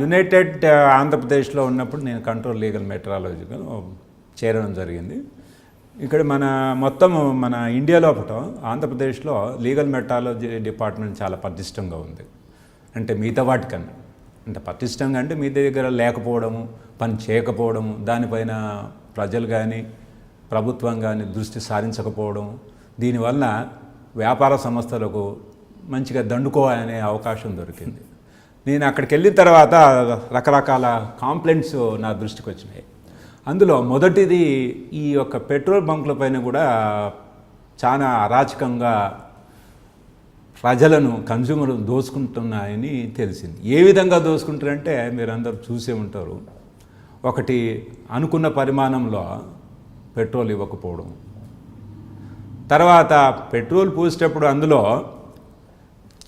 యునైటెడ్ ఆంధ్రప్రదేశ్లో ఉన్నప్పుడు నేను కంట్రోల్ లీగల్ మెట్రాలజీలో చేరడం జరిగింది. ఇక్కడ మన ఇండియా లోపల ఆంధ్రప్రదేశ్లో లీగల్ మెట్రాలజీ డిపార్ట్మెంట్ చాలా పటిష్టంగా ఉంది. అంటే మిగతా వాటికన్నా అంటే పటిష్టంగా అంటే మీ దగ్గర లేకపోవడము, పని చేయకపోవడము, దానిపైన ప్రజలు కానీ ప్రభుత్వం కానీ దృష్టి సారించకపోవడం, దీనివల్ల వ్యాపార సంస్థలకు మంచిగా దండుకోవాలనే అవకాశం దొరికింది. నేను అక్కడికి వెళ్ళిన తర్వాత రకరకాల కాంప్లైంట్స్ నా దృష్టికి వచ్చినాయి. అందులో మొదటిది ఈ యొక్క పెట్రోల్ బంకుల పైన కూడా చాలా అరాచకంగా ప్రజలను కన్జ్యూమర్ దోసుకుంటున్నాయని తెలిసింది. ఏ విధంగా దోసుకుంటారంటే మీరందరూ చూసే ఉంటారు. ఒకటి, అనుకున్న పరిమాణంలో పెట్రోల్ ఇవ్వకపోవడం, తర్వాత పెట్రోల్ పోసేటప్పుడు అందులో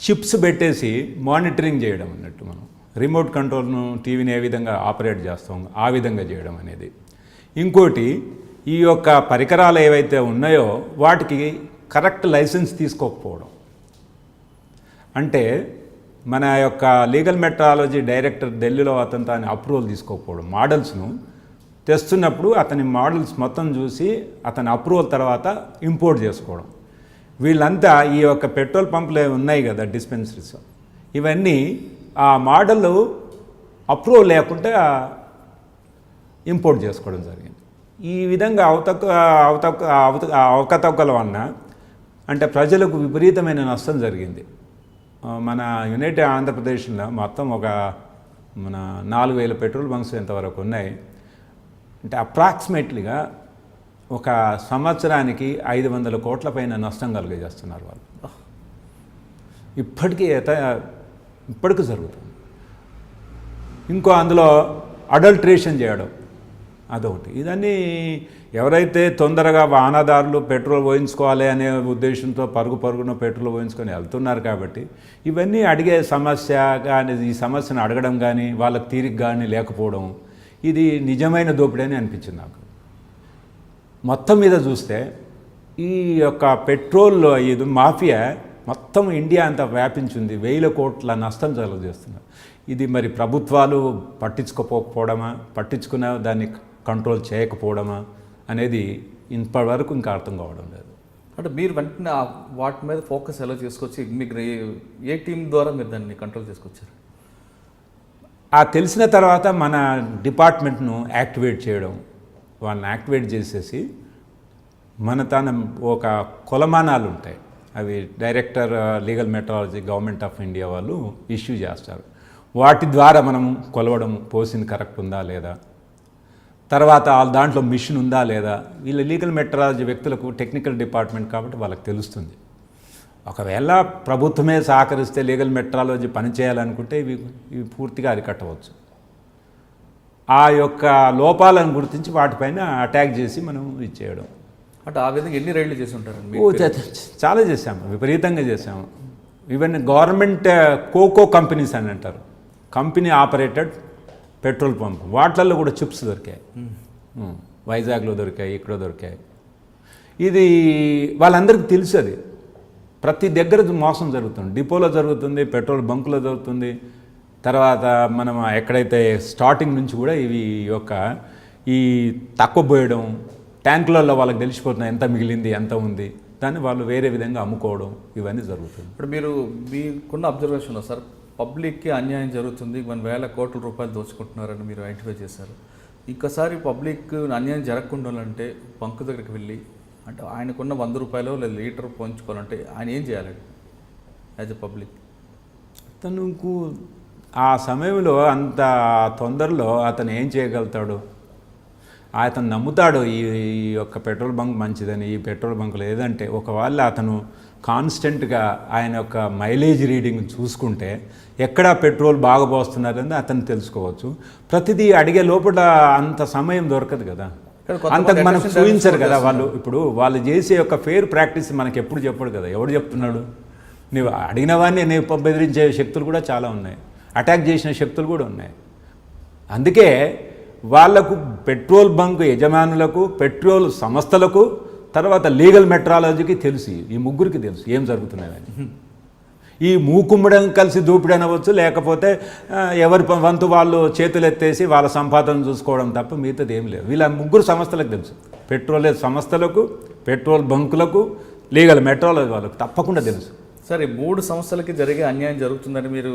చిప్స్ పెట్టేసి మానిటరింగ్ చేయడం అన్నట్టు, మనం రిమోట్ కంట్రోల్ను టీవీని ఏ విధంగా ఆపరేట్ చేస్తాం ఆ విధంగా చేయడం అనేది. ఇంకోటి, ఈ యొక్క పరికరాలు ఏవైతే ఉన్నాయో వాటికి కరెక్ట్ లైసెన్స్ తీసుకోకపోవడం. అంటే మన యొక్క లీగల్ మెట్రాలజీ డైరెక్టర్ ఢిల్లీలో అతను తాను అప్రూవల్ తీసుకోకపోవడం, మోడల్స్ను తెస్తున్నప్పుడు అతని మోడల్స్ మొత్తం చూసి అతని అప్రూవల్ తర్వాత ఇంపోర్ట్ చేసుకోవడం. వీళ్ళంతా ఈ యొక్క పెట్రోల్ పంపులు ఉన్నాయి కదా డిస్పెన్సరీస్, ఇవన్నీ ఆ మోడల్ అప్రూవల్ లేకుండా ఇంపోర్ట్ చేసుకోవడం జరిగింది. ఈ విధంగా అవకతవకల వలన అంటే ప్రజలకు విపరీతమైన నష్టం జరిగింది. మన యునైటెడ్ ఆంధ్రప్రదేశ్లో మొత్తం ఒక 4,000 పెట్రోల్ బంక్స్ ఎంతవరకు ఉన్నాయి. అంటే అప్రాక్సిమేట్లీగా ఒక సంవత్సరానికి 500 కోట్ల పైన నష్టం కలిగజేస్తున్నారు వాళ్ళు. ఇప్పటికీ జరుగుతుంది. ఇంకో అందులో అడల్ట్రేషన్ చేయడం అదొకటి. ఇదన్నీ ఎవరైతే తొందరగా వాహనదారులు పెట్రోల్ పోయించుకోవాలి అనే ఉద్దేశంతో పరుగున పెట్రోల్ పోయించుకొని వెళ్తున్నారు కాబట్టి ఇవన్నీ అడిగే సమస్య కానీ, ఈ సమస్యను అడగడం కానీ వాళ్ళకి తీరిక కానీ లేకపోవడం, ఇది నిజమైన దోపిడీ అని అనిపించింది నాకు. మొత్తం మీద చూస్తే ఈ యొక్క పెట్రోల్ ఇది మాఫియా మొత్తం ఇండియా అంతా వ్యాపించింది. 1,000 కోట్ల నష్టం కలుగజేస్తున్నారు. ఇది మరి ప్రభుత్వాలు పట్టించుకోకపోవడమా, పట్టించుకున్న దాన్ని కంట్రోల్ చేయకపోవడమా అనేది ఇప్పటివరకు ఇంకా అర్థం కావడం లేదు. అంటే మీరు వెంటనే వాటి మీద ఫోకస్ ఎలా చేసుకొచ్చి మీకు ఏ టీం ద్వారా మీరు దాన్ని కంట్రోల్ చేసుకొచ్చారు? ఆ తెలిసిన తర్వాత మన డిపార్ట్మెంట్ను యాక్టివేట్ చేయడం, వాళ్ళని యాక్టివేట్ చేసేసి తన ఒక కొలమానాలు ఉంటాయి, అవి director legal metrology government of India వాళ్ళు ఇష్యూ చేస్తారు. వాటి ద్వారా మనం కొలవడం, పోసింది కరెక్ట్ ఉందా లేదా, తర్వాత దాంట్లో మిషన్ ఉందా లేదా. వీళ్ళ లీగల్ మెట్రాలజీ వ్యక్తులకు టెక్నికల్ డిపార్ట్మెంట్ కాబట్టి వాళ్ళకి తెలుస్తుంది. ఒకవేళ ప్రభుత్వమే సహకరిస్తే లీగల్ మెట్రాలజీ పనిచేయాలనుకుంటే ఇవి పూర్తిగా అరికట్టవచ్చు. ఆ యొక్క లోపాలను గుర్తించి వాటిపైన అటాక్ చేసి మనం ఇచ్చేయడం. అంటే ఆ విధంగా ఎన్ని రైళ్లు చేసి ఉంటారండి? చాలా చేసాము, విపరీతంగా చేసాము. ఈవెన్ గవర్నమెంట్ కోకో కంపెనీస్ అని అంటారు, కంపెనీ ఆపరేటెడ్ పెట్రోల్ పంప్, వాటిల్లో కూడా చిప్స్ దొరికాయి. వైజాగ్లో దొరికాయి, ఇక్కడ దొరికాయి. ఇది వాళ్ళందరికీ తెలుసు. అది ప్రతి దగ్గర మోసం జరుగుతుంది. డిపోలో జరుగుతుంది, పెట్రోల్ బంకులో జరుగుతుంది. తర్వాత మనం ఎక్కడైతే స్టార్టింగ్ నుంచి కూడా ఈ తక్కువ పోయడం, ట్యాంకులలో వాళ్ళకి తెలిసిపోతున్నాయి ఎంత మిగిలింది ఎంత ఉంది, దాన్ని వాళ్ళు వేరే విధంగా అమ్ముకోవడం, ఇవన్నీ జరుగుతుంది. ఇప్పుడు మీకున్న అబ్జర్వేషన్లో సార్, పబ్లిక్కి అన్యాయం జరుగుతుంది, 1,000 కోట్ల రూపాయలు దోచుకుంటున్నారని మీరు ఐడెంటిఫై చేశారు. ఇంకోసారి పబ్లిక్ అన్యాయం జరగకుండా అంటే బంకు దగ్గరికి వెళ్ళి, అంటే ఆయనకున్న 100 రూపాయలు లేదా లీటర్ పోయించుకోవాలంటే ఆయన ఏం చేయాలి యాజ్ ఎ పబ్లిక్? తనకు ఆ సమయంలో అంత తొందరలో అతను ఏం చేయగలుగుతాడు? అతను నమ్ముతాడు ఈ యొక్క పెట్రోల్ బంక్ మంచిదని. ఈ పెట్రోల్ బంకులు ఏదంటే ఒకవేళ అతను కాన్స్టెంట్గా ఆయన యొక్క మైలేజ్ రీడింగ్ చూసుకుంటే ఎక్కడ పెట్రోల్ బాగా పోస్తున్నారని అతను తెలుసుకోవచ్చు. ప్రతిదీ అడిగే లోపల అంత సమయం దొరకదు కదా, అంతకు మనకు చూపించరు కదా వాళ్ళు. ఇప్పుడు వాళ్ళు చేసే యొక్క ఫెయిర్ ప్రాక్టీస్ మనకి ఎప్పుడు చెప్పడు కదా, ఎవడు చెప్తున్నాడు? నువ్వు అడిగిన వాడిని నీవు బెదిరించే శక్తులు కూడా చాలా ఉన్నాయి, అటాక్ చేసిన శక్తులు కూడా ఉన్నాయి. అందుకే వాళ్లకు పెట్రోల్ బంక్ యజమానులకు, పెట్రోల్ సంస్థలకు, తర్వాత లీగల్ మెట్రాలజీకి తెలుసు, ఈ ముగ్గురికి తెలుసు ఏం జరుగుతున్నాయని. ఈ మూకుమ్మడం కలిసి దోపిడీ అనవచ్చు, లేకపోతే ఎవరి వంతు వాళ్ళు చేతులు ఎత్తేసి వాళ్ళ సంపాదన చూసుకోవడం తప్ప మిగతాది ఏం లేదు. వీళ్ళ ముగ్గురు సంస్థలకు తెలుసు, పెట్రోల్ సంస్థలకు, పెట్రోల్ బంకులకు, లీగల్ మెట్రాలజీ వాళ్ళకు తప్పకుండా తెలుసు. సరే, 3 సంస్థలకి జరిగే అన్యాయం జరుగుతుందని మీరు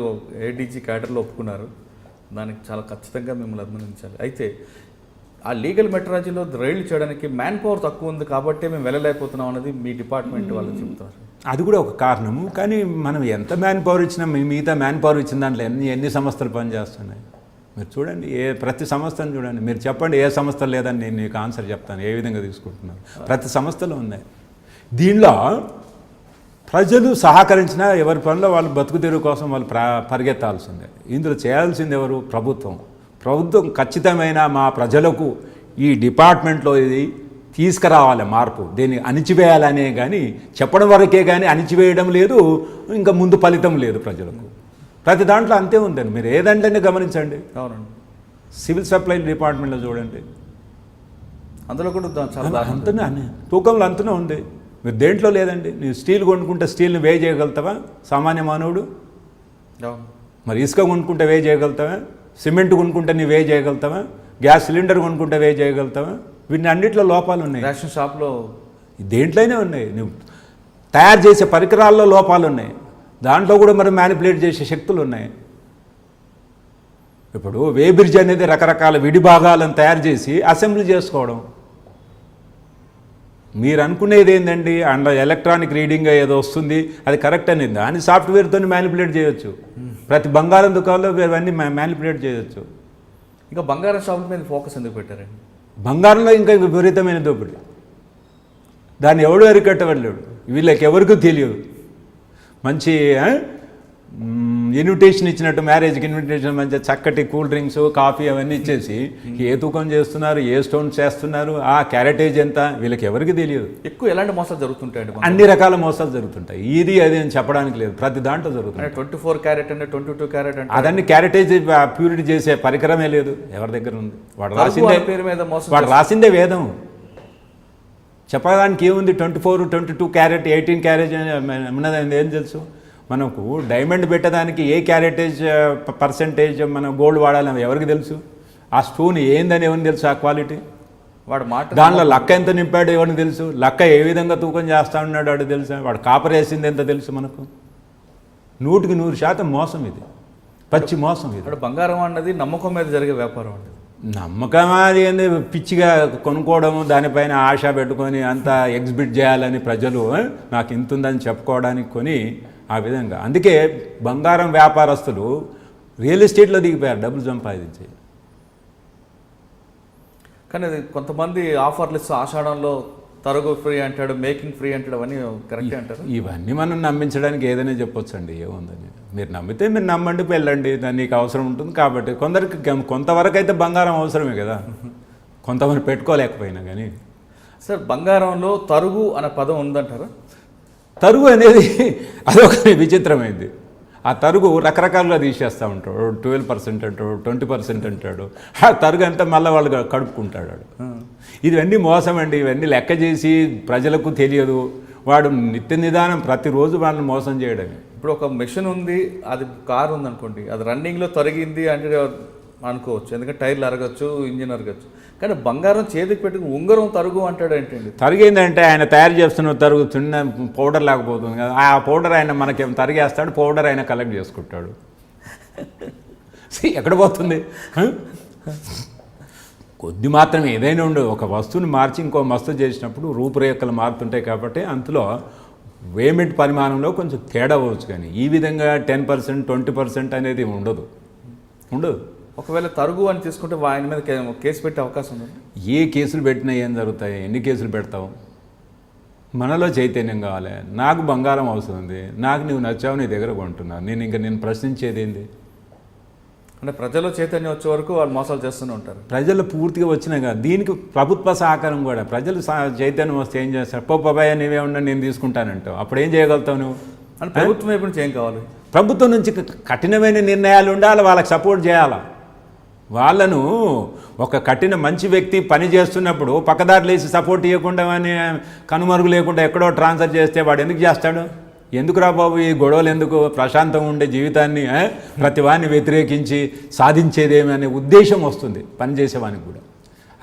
ఏడీజీ క్యాడర్లో ఒప్పుకున్నారు. దానికి చాలా ఖచ్చితంగా మిమ్మల్ని అభినందించాలి. అయితే ఆ లీగల్ మెట్రాలజీలో రైళ్లు చేయడానికి మ్యాన్ పవర్ తక్కువ ఉంది కాబట్టి మేము వెళ్ళలేకపోతున్నాం అనేది మీ డిపార్ట్మెంట్ వాళ్ళు చెబుతారు. అది కూడా ఒక కారణము. కానీ మనం ఎంత మ్యాన్ పవర్ ఇచ్చినా, మిగతా మ్యాన్ పవర్ ఇచ్చిన దాంట్లో ఎన్ని సంస్థలు పనిచేస్తున్నాయి మీరు చూడండి. ప్రతి సంస్థను చూడండి, మీరు చెప్పండి ఏ సంస్థ లేదని నేను మీకు ఆన్సర్ చెప్తాను ఏ విధంగా తీసుకుంటున్నాను. ప్రతి సంస్థలో ఉన్నాయి. దీనిలో ప్రజలు సహకరించినా ఎవరి పనిలో వాళ్ళు బతుకు తెరువు కోసం వాళ్ళు పరిగెత్తాల్సిందే. ఇందులో చేయాల్సింది ఎవరు? ప్రభుత్వం. ప్రభుత్వం ఖచ్చితమైన మా ప్రజలకు ఈ డిపార్ట్మెంట్లో ఇది తీసుకురావాలి మార్పు, దీన్ని అణిచివేయాలనే కానీ చెప్పడం వరకే కానీ అణిచివేయడం లేదు, ఇంకా ముందు ఫలితం లేదు ప్రజలకు. ప్రతి దాంట్లో అంతే ఉందండి. మీరు ఏదంటే గమనించండి. అవునండి. సివిల్ సప్లై డిపార్ట్మెంట్లో చూడండి, అందులో కూడా చాలా అంతనే తూకంలో అంతనే ఉంది. మీరు దేంట్లో లేదండి. నువ్వు స్టీల్ కొనుక్కుంటే స్టీల్ని వే చేయగలుగుతావా సామాన్య మానవుడు? మరి ఇసుక కొనుక్కుంటే వే చేయగలుగుతావా? సిమెంట్ కొనుక్కుంటే నువ్వు వే చేయగలుగుతావా? గ్యాస్ సిలిండర్ కొనుక్కుంటే వే చేయగలుగుతావా? వీటిని అన్నింటిలో లోపాలు ఉన్నాయి. రేషన్ షాప్లో దేంట్లోనే ఉన్నాయి. నువ్వు తయారు చేసే పరికరాల్లో లోపాలు ఉన్నాయి, దాంట్లో కూడా మరి మ్యానిపులేట్ చేసే శక్తులు ఉన్నాయి. ఇప్పుడు వే బ్రిడ్జ్ అనేది రకరకాల విడి భాగాలను తయారు చేసి అసెంబ్లీ చేసుకోవడం. మీరు అనుకునేది ఏంటండి, అందులో ఎలక్ట్రానిక్ రీడింగ్ ఏదో వస్తుంది, అది కరెక్ట్ అనేది దాన్ని సాఫ్ట్వేర్తో మ్యానిపులేట్ చేయొచ్చు. ప్రతి బంగారం దుకాణంలో ఇవన్నీ మ్యానిపులేట్ చేయొచ్చు. ఇంకా బంగారం షాపుల మీద ఫోకస్ ఎందుకు పెట్టారండి? బంగారంలో ఇంకా విపరీతమైన దోపిడీ, దాన్ని ఎవడు అరికట్టవలేడు. వీళ్ళకి ఎవరికీ తెలియదు. మంచి ఇన్విటేషన్ ఇచ్చినట్టు, మ్యారేజ్కి ఇన్విటేషన్, మంచి చక్కటి కూల్ డ్రింక్స్, కాఫీ అవన్నీ ఇచ్చేసి ఏ తూకం చేస్తున్నారు, ఏ స్టోన్స్ చేస్తున్నారు, ఆ క్యారెటేజ్ ఎంత, వీళ్ళకి ఎవరికి తెలియదు. ఎక్కువ ఎలాంటి మోసాలు జరుగుతుంటాయండి? అన్ని రకాల మోసాలు జరుగుతుంటాయి. ఇది అది అని చెప్పడానికి లేదు, ప్రతి దాంట్లో జరుగుతుంది. 24 క్యారెట్ అంటే 22 క్యారెట్ అంటే అదన్నీ క్యారెటేజ్ ప్యూరిటీ చేసే పరికరమే లేదు ఎవరి దగ్గర ఉంది. వాడు రాసిందే వేదం. చెప్పడానికి ఏముంది? 24, 22 క్యారెట్, 18 క్యారెట్ ఉన్నది ఏం తెలుసు మనకు? డైమండ్ పెట్టడానికి ఏ క్యారెటేజ్ పర్సంటేజ్ మనం గోల్డ్ వాడాలని ఎవరికి తెలుసు? ఆ స్టోన్ ఏందని ఎవరికి తెలుసు? ఆ క్వాలిటీ వాడు మాట, దానిలో లక్క ఎంత నింపాడు ఎవరికి తెలుసు? లక్క ఏ విధంగా తూకం చేస్తా ఉన్నాడు వాడు తెలుసా? వాడు కాపర్ వేసింది ఎంత తెలుసు మనకు? 100% మోసం ఇది, పచ్చి మోసం ఇది. బంగారం అన్నది నమ్మకం మీద జరిగే వ్యాపారం అండి. నమ్మకం అది ఏంది? పిచ్చిగా కొనుక్కోవడము, దానిపైన ఆశ పెట్టుకొని అంతా ఎగ్జిబిట్ చేయాలని ప్రజలు నాకు ఇంత ఉందని చెప్పుకోవడానికి కొని ఆ విధంగా. అందుకే బంగారం వ్యాపారస్తులు రియల్ ఎస్టేట్లో దిగిపోయారు డబ్బులు సంపాదించి. కానీ అది కొంతమంది ఆఫర్లు ఇస్తూ ఆషాఢంలో తరుగు ఫ్రీ అంటాడు, మేకింగ్ ఫ్రీ అంటాడు, అవన్నీ కరెక్టే అంటారు. ఇవన్నీ మనం నమ్మించడానికి ఏదైనా చెప్పొచ్చు అండి, ఏముందని. మీరు నమ్మితే మీరు నమ్మండి, వెళ్ళండి, దాన్ని నీకు అవసరం ఉంటుంది కాబట్టి. కొంతవరకు అయితే బంగారం అవసరమే కదా, కొంతమంది పెట్టుకోలేకపోయినా కానీ. సార్, బంగారంలో తరుగు అనే పదం ఉందంటారా? తరుగు అనేది అదొక విచిత్రమైంది. ఆ తరుగు రకరకాలుగా తీసేస్తూ ఉంటాడు. 12% అంటాడు, 20% అంటాడు. ఆ తరుగు అంతా మళ్ళీ వాళ్ళు కడుపుకుంటాడు. ఇవన్నీ మోసం అండి. ఇవన్నీ లెక్క చేసి ప్రజలకు తెలియదు. వాడు నిత్య నిదానం ప్రతిరోజు వాళ్ళని మోసం చేయడమే. ఇప్పుడు ఒక మెషిన్ ఉంది, అది కారు ఉందనుకోండి, అది రన్నింగ్లో తొలగింది అంటే అనుకోవచ్చు, ఎందుకంటే టైర్లు అరగచ్చు, ఇంజిన్ అరగచ్చు. కానీ బంగారం చేతికి పెట్టుకుని ఉంగరం తరుగు అంటాడు ఏంటండి? తరిగిందంటే ఆయన తయారు చేస్తున్న తరుగు చిన్న పౌడర్ లేకపోతుంది కదా, ఆ పౌడర్ ఆయన మనకేం తరిగేస్తాడు, పౌడర్ ఆయన కలెక్ట్ చేసుకుంటాడు. ఎక్కడ పోతుంది? కొద్ది మాత్రమే ఏదైనా ఉండదు. ఒక వస్తువుని మార్చి ఇంకో వస్తువు చేసినప్పుడు రూపురేఖలు మారుతుంటాయి కాబట్టి అందులో పేమెంట్ పరిమాణంలో కొంచెం తేడా అవ్వచ్చు. కానీ ఈ విధంగా 10%, 20% అనేది ఉండదు. ఒకవేళ తరుగు అని తీసుకుంటే ఆయన మీద కేసు పెట్టే అవకాశం ఉంది. ఏ కేసులు పెట్టినా ఏం జరుగుతాయి? ఎన్ని కేసులు పెడతావు? మనలో చైతన్యం కావాలి. నాకు బంగారం అవసరం ఉంది, నాకు నువ్వు నచ్చావు, నీ దగ్గర కొంటున్నాను, నేను ప్రశ్నించేది ఏంది? అంటే ప్రజల్లో చైతన్యం వచ్చే వరకు వాళ్ళు మోసాలు చేస్తూనే ఉంటారు. ప్రజలు పూర్తిగా వచ్చినాయి కదా, దీనికి ప్రభుత్వ సహకారం కూడా. ప్రజలు చైతన్యం వస్తే ఏం చేస్తారు? బాబాయ్ నీవే ఉన్నా నేను తీసుకుంటానంటావు, అప్పుడు ఏం చేయగలుగుతావు నువ్వు? అంటే ప్రభుత్వం ఎప్పుడు ఏం కావాలి? ప్రభుత్వం నుంచి కఠినమైన నిర్ణయాలు ఉండాలి, వాళ్ళకి సపోర్ట్ చేయాలా. వాళ్ళను ఒక కఠిన మంచి వ్యక్తి పని చేస్తున్నప్పుడు పక్కదారులు వేసి సపోర్ట్ ఇవ్వకుండా అని కనుమరుగు లేకుండా ఎక్కడో ట్రాన్స్ఫర్ చేస్తే వాడు ఎందుకు చేస్తాడు? ఎందుకురా బాబు ఈ గొడవలు ఎందుకు? ప్రశాంతంగా ఉండే జీవితాన్ని ప్రతి వాడిని వ్యతిరేకించి సాధించేదేమి అనే ఉద్దేశం వస్తుంది పనిచేసేవానికి కూడా.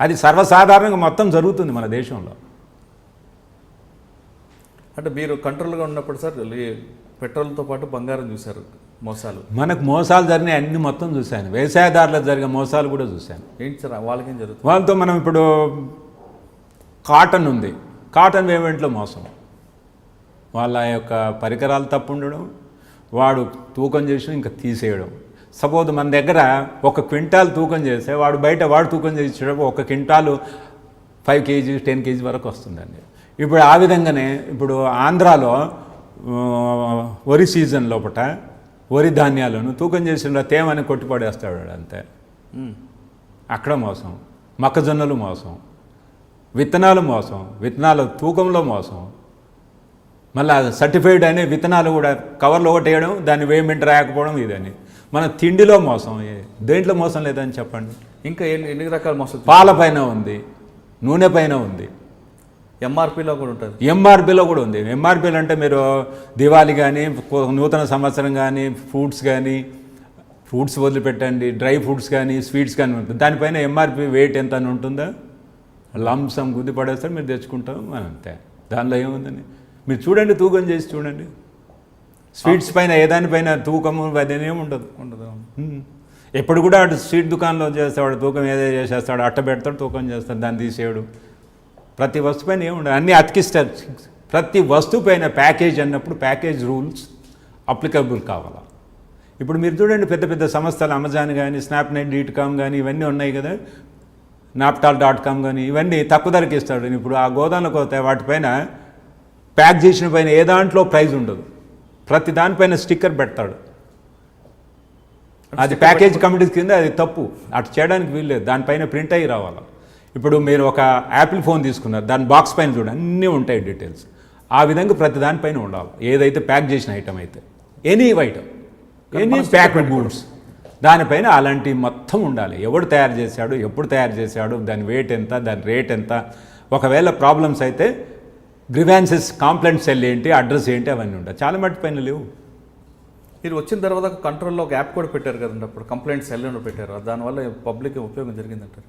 అది సర్వసాధారణంగా మొత్తం జరుగుతుంది మన దేశంలో. అంటే మీరు కంట్రోల్గా ఉన్నప్పుడు సార్ పెట్రోల్తో పాటు బంగారం చూశారు, మోసాలు. మనకు మోసాలు జరిగినాయి అన్ని మొత్తం చూశాను. వ్యవసాయదారులకు జరిగే మోసాలు కూడా చూశాను. ఏంటి సార్ వాళ్ళకేం జరుగుతుంది? వాళ్ళతో మనం ఇప్పుడు కాటన్ ఉంది, కాటన్ పేమెంట్లో మోసం. వాళ్ళ యొక్క పరికరాలు తప్పు ఉండడం, వాడు తూకం చేసి ఇంకా తీసేయడం. సపోజ్ మన దగ్గర 1 క్వింటాల్ తూకం చేస్తే వాడు తూకం చేసేటప్పుడు 1 క్వింటాలు 5 kg 10 kg వరకు వస్తుందండి. ఇప్పుడు ఆ విధంగానే ఇప్పుడు ఆంధ్రాలో వరి సీజన్ లోపల వరి ధాన్యాలను తూకం చేసిన తేమని కొట్టిపడేస్తాడు అంతే. అక్కడ మోసం. మొక్కజొన్నలు మోసం, విత్తనాలు మోసం, విత్తనాల తూకంలో మోసం. మళ్ళీ సర్టిఫైడ్ అనే విత్తనాలు కూడా కవర్లో ఒకటి వేయడం, దాన్ని వేయమెంట్ రాకపోవడం ఇదని. మన తిండిలో మోసం, దేంట్లో మోసం లేదని చెప్పండి. ఇంకా ఎన్ని రకాల మోసం? పాల పైన ఉంది, నూనె పైన ఉంది, ఎంఆర్పీలో కూడా ఉంటుంది. ఎంఆర్పీలో కూడా ఉంది. ఎంఆర్పీలు అంటే మీరు దివాళీ కానీ నూతన సంవత్సరం కానీ ఫ్రూట్స్ వదిలిపెట్టండి, డ్రై ఫ్రూట్స్ కానీ స్వీట్స్ కానీ ఉంటుంది. దానిపైన ఎంఆర్పీ వెయిట్ ఎంత అని ఉంటుందా? లంసం గుద్ది పడేస్తారు, మీరు తెచ్చుకుంటాం అని అంతే. దానిలో ఏముందని మీరు చూడండి, తూకం చేసి చూడండి. స్వీట్స్ పైన ఏదానిపైన తూకము అదేం ఉండదు. ఎప్పుడు కూడా అటు స్వీట్ దుకాణంలో చేస్తాడు, తూకం ఏదో చేసేస్తాడు, అట్ట పెడతాడు, తూకం చేస్తాడు, దాన్ని తీసేయడు. ప్రతి వస్తువు పైన ఏముండదు, అన్నీ అతికిస్తారు. ప్రతి వస్తువు పైన ప్యాకేజ్ అన్నప్పుడు ప్యాకేజ్ రూల్స్ అప్లికబుల్ కావాలా. ఇప్పుడు మీరు చూడండి, పెద్ద పెద్ద సంస్థలు అమెజాన్ కానీ స్నాప్నెట్.com కానీ ఇవన్నీ ఉన్నాయి కదా, naptol.com కానీ ఇవన్నీ తక్కువ ధరకి ఇస్తాడు. ఇప్పుడు ఆ గోదాంలోకి పోతే వాటిపైన ప్యాక్ చేసిన పైన ఏ దాంట్లో ప్రైజ్ ఉండదు, ప్రతి దానిపైన స్టిక్కర్ పెడతాడు. అది ప్యాకేజ్ కమిటీస్ కింద అది తప్పు, అటు చేయడానికి వీల్లేదు, దానిపైన ప్రింట్ అయ్యి రావాలి. ఇప్పుడు మీరు ఒక యాపిల్ ఫోన్ తీసుకున్నారు, దాని బాక్స్ పైన చూడండి అన్నీ ఉంటాయి డీటెయిల్స్. ఆ విధంగా ప్రతి దానిపైన ఉండాలి, ఏదైతే ప్యాక్ చేసిన ఐటమ్ అయితే, any item, any packed goods దానిపైన అలాంటి మొత్తం ఉండాలి. ఎవడు తయారు చేశాడు, ఎప్పుడు తయారు చేశాడు, దాని వెయిట్ ఎంత, దాని రేట్ ఎంత, ఒకవేళ ప్రాబ్లమ్స్ అయితే గ్రివాన్సెస్ కాంప్లైంట్ సెల్ ఏంటి, అడ్రస్ ఏంటి, అవన్నీ ఉంటాయి. చాలా మట్టి పైన లేవు. మీరు వచ్చిన తర్వాత కంట్రోల్లో ఒక యాప్ కూడా పెట్టారు కదండి, అప్పుడు కంప్లైంట్ సెల్ పెట్టారు. దానివల్ల పబ్లిక్ ఉపయోగం జరిగిందంటారు?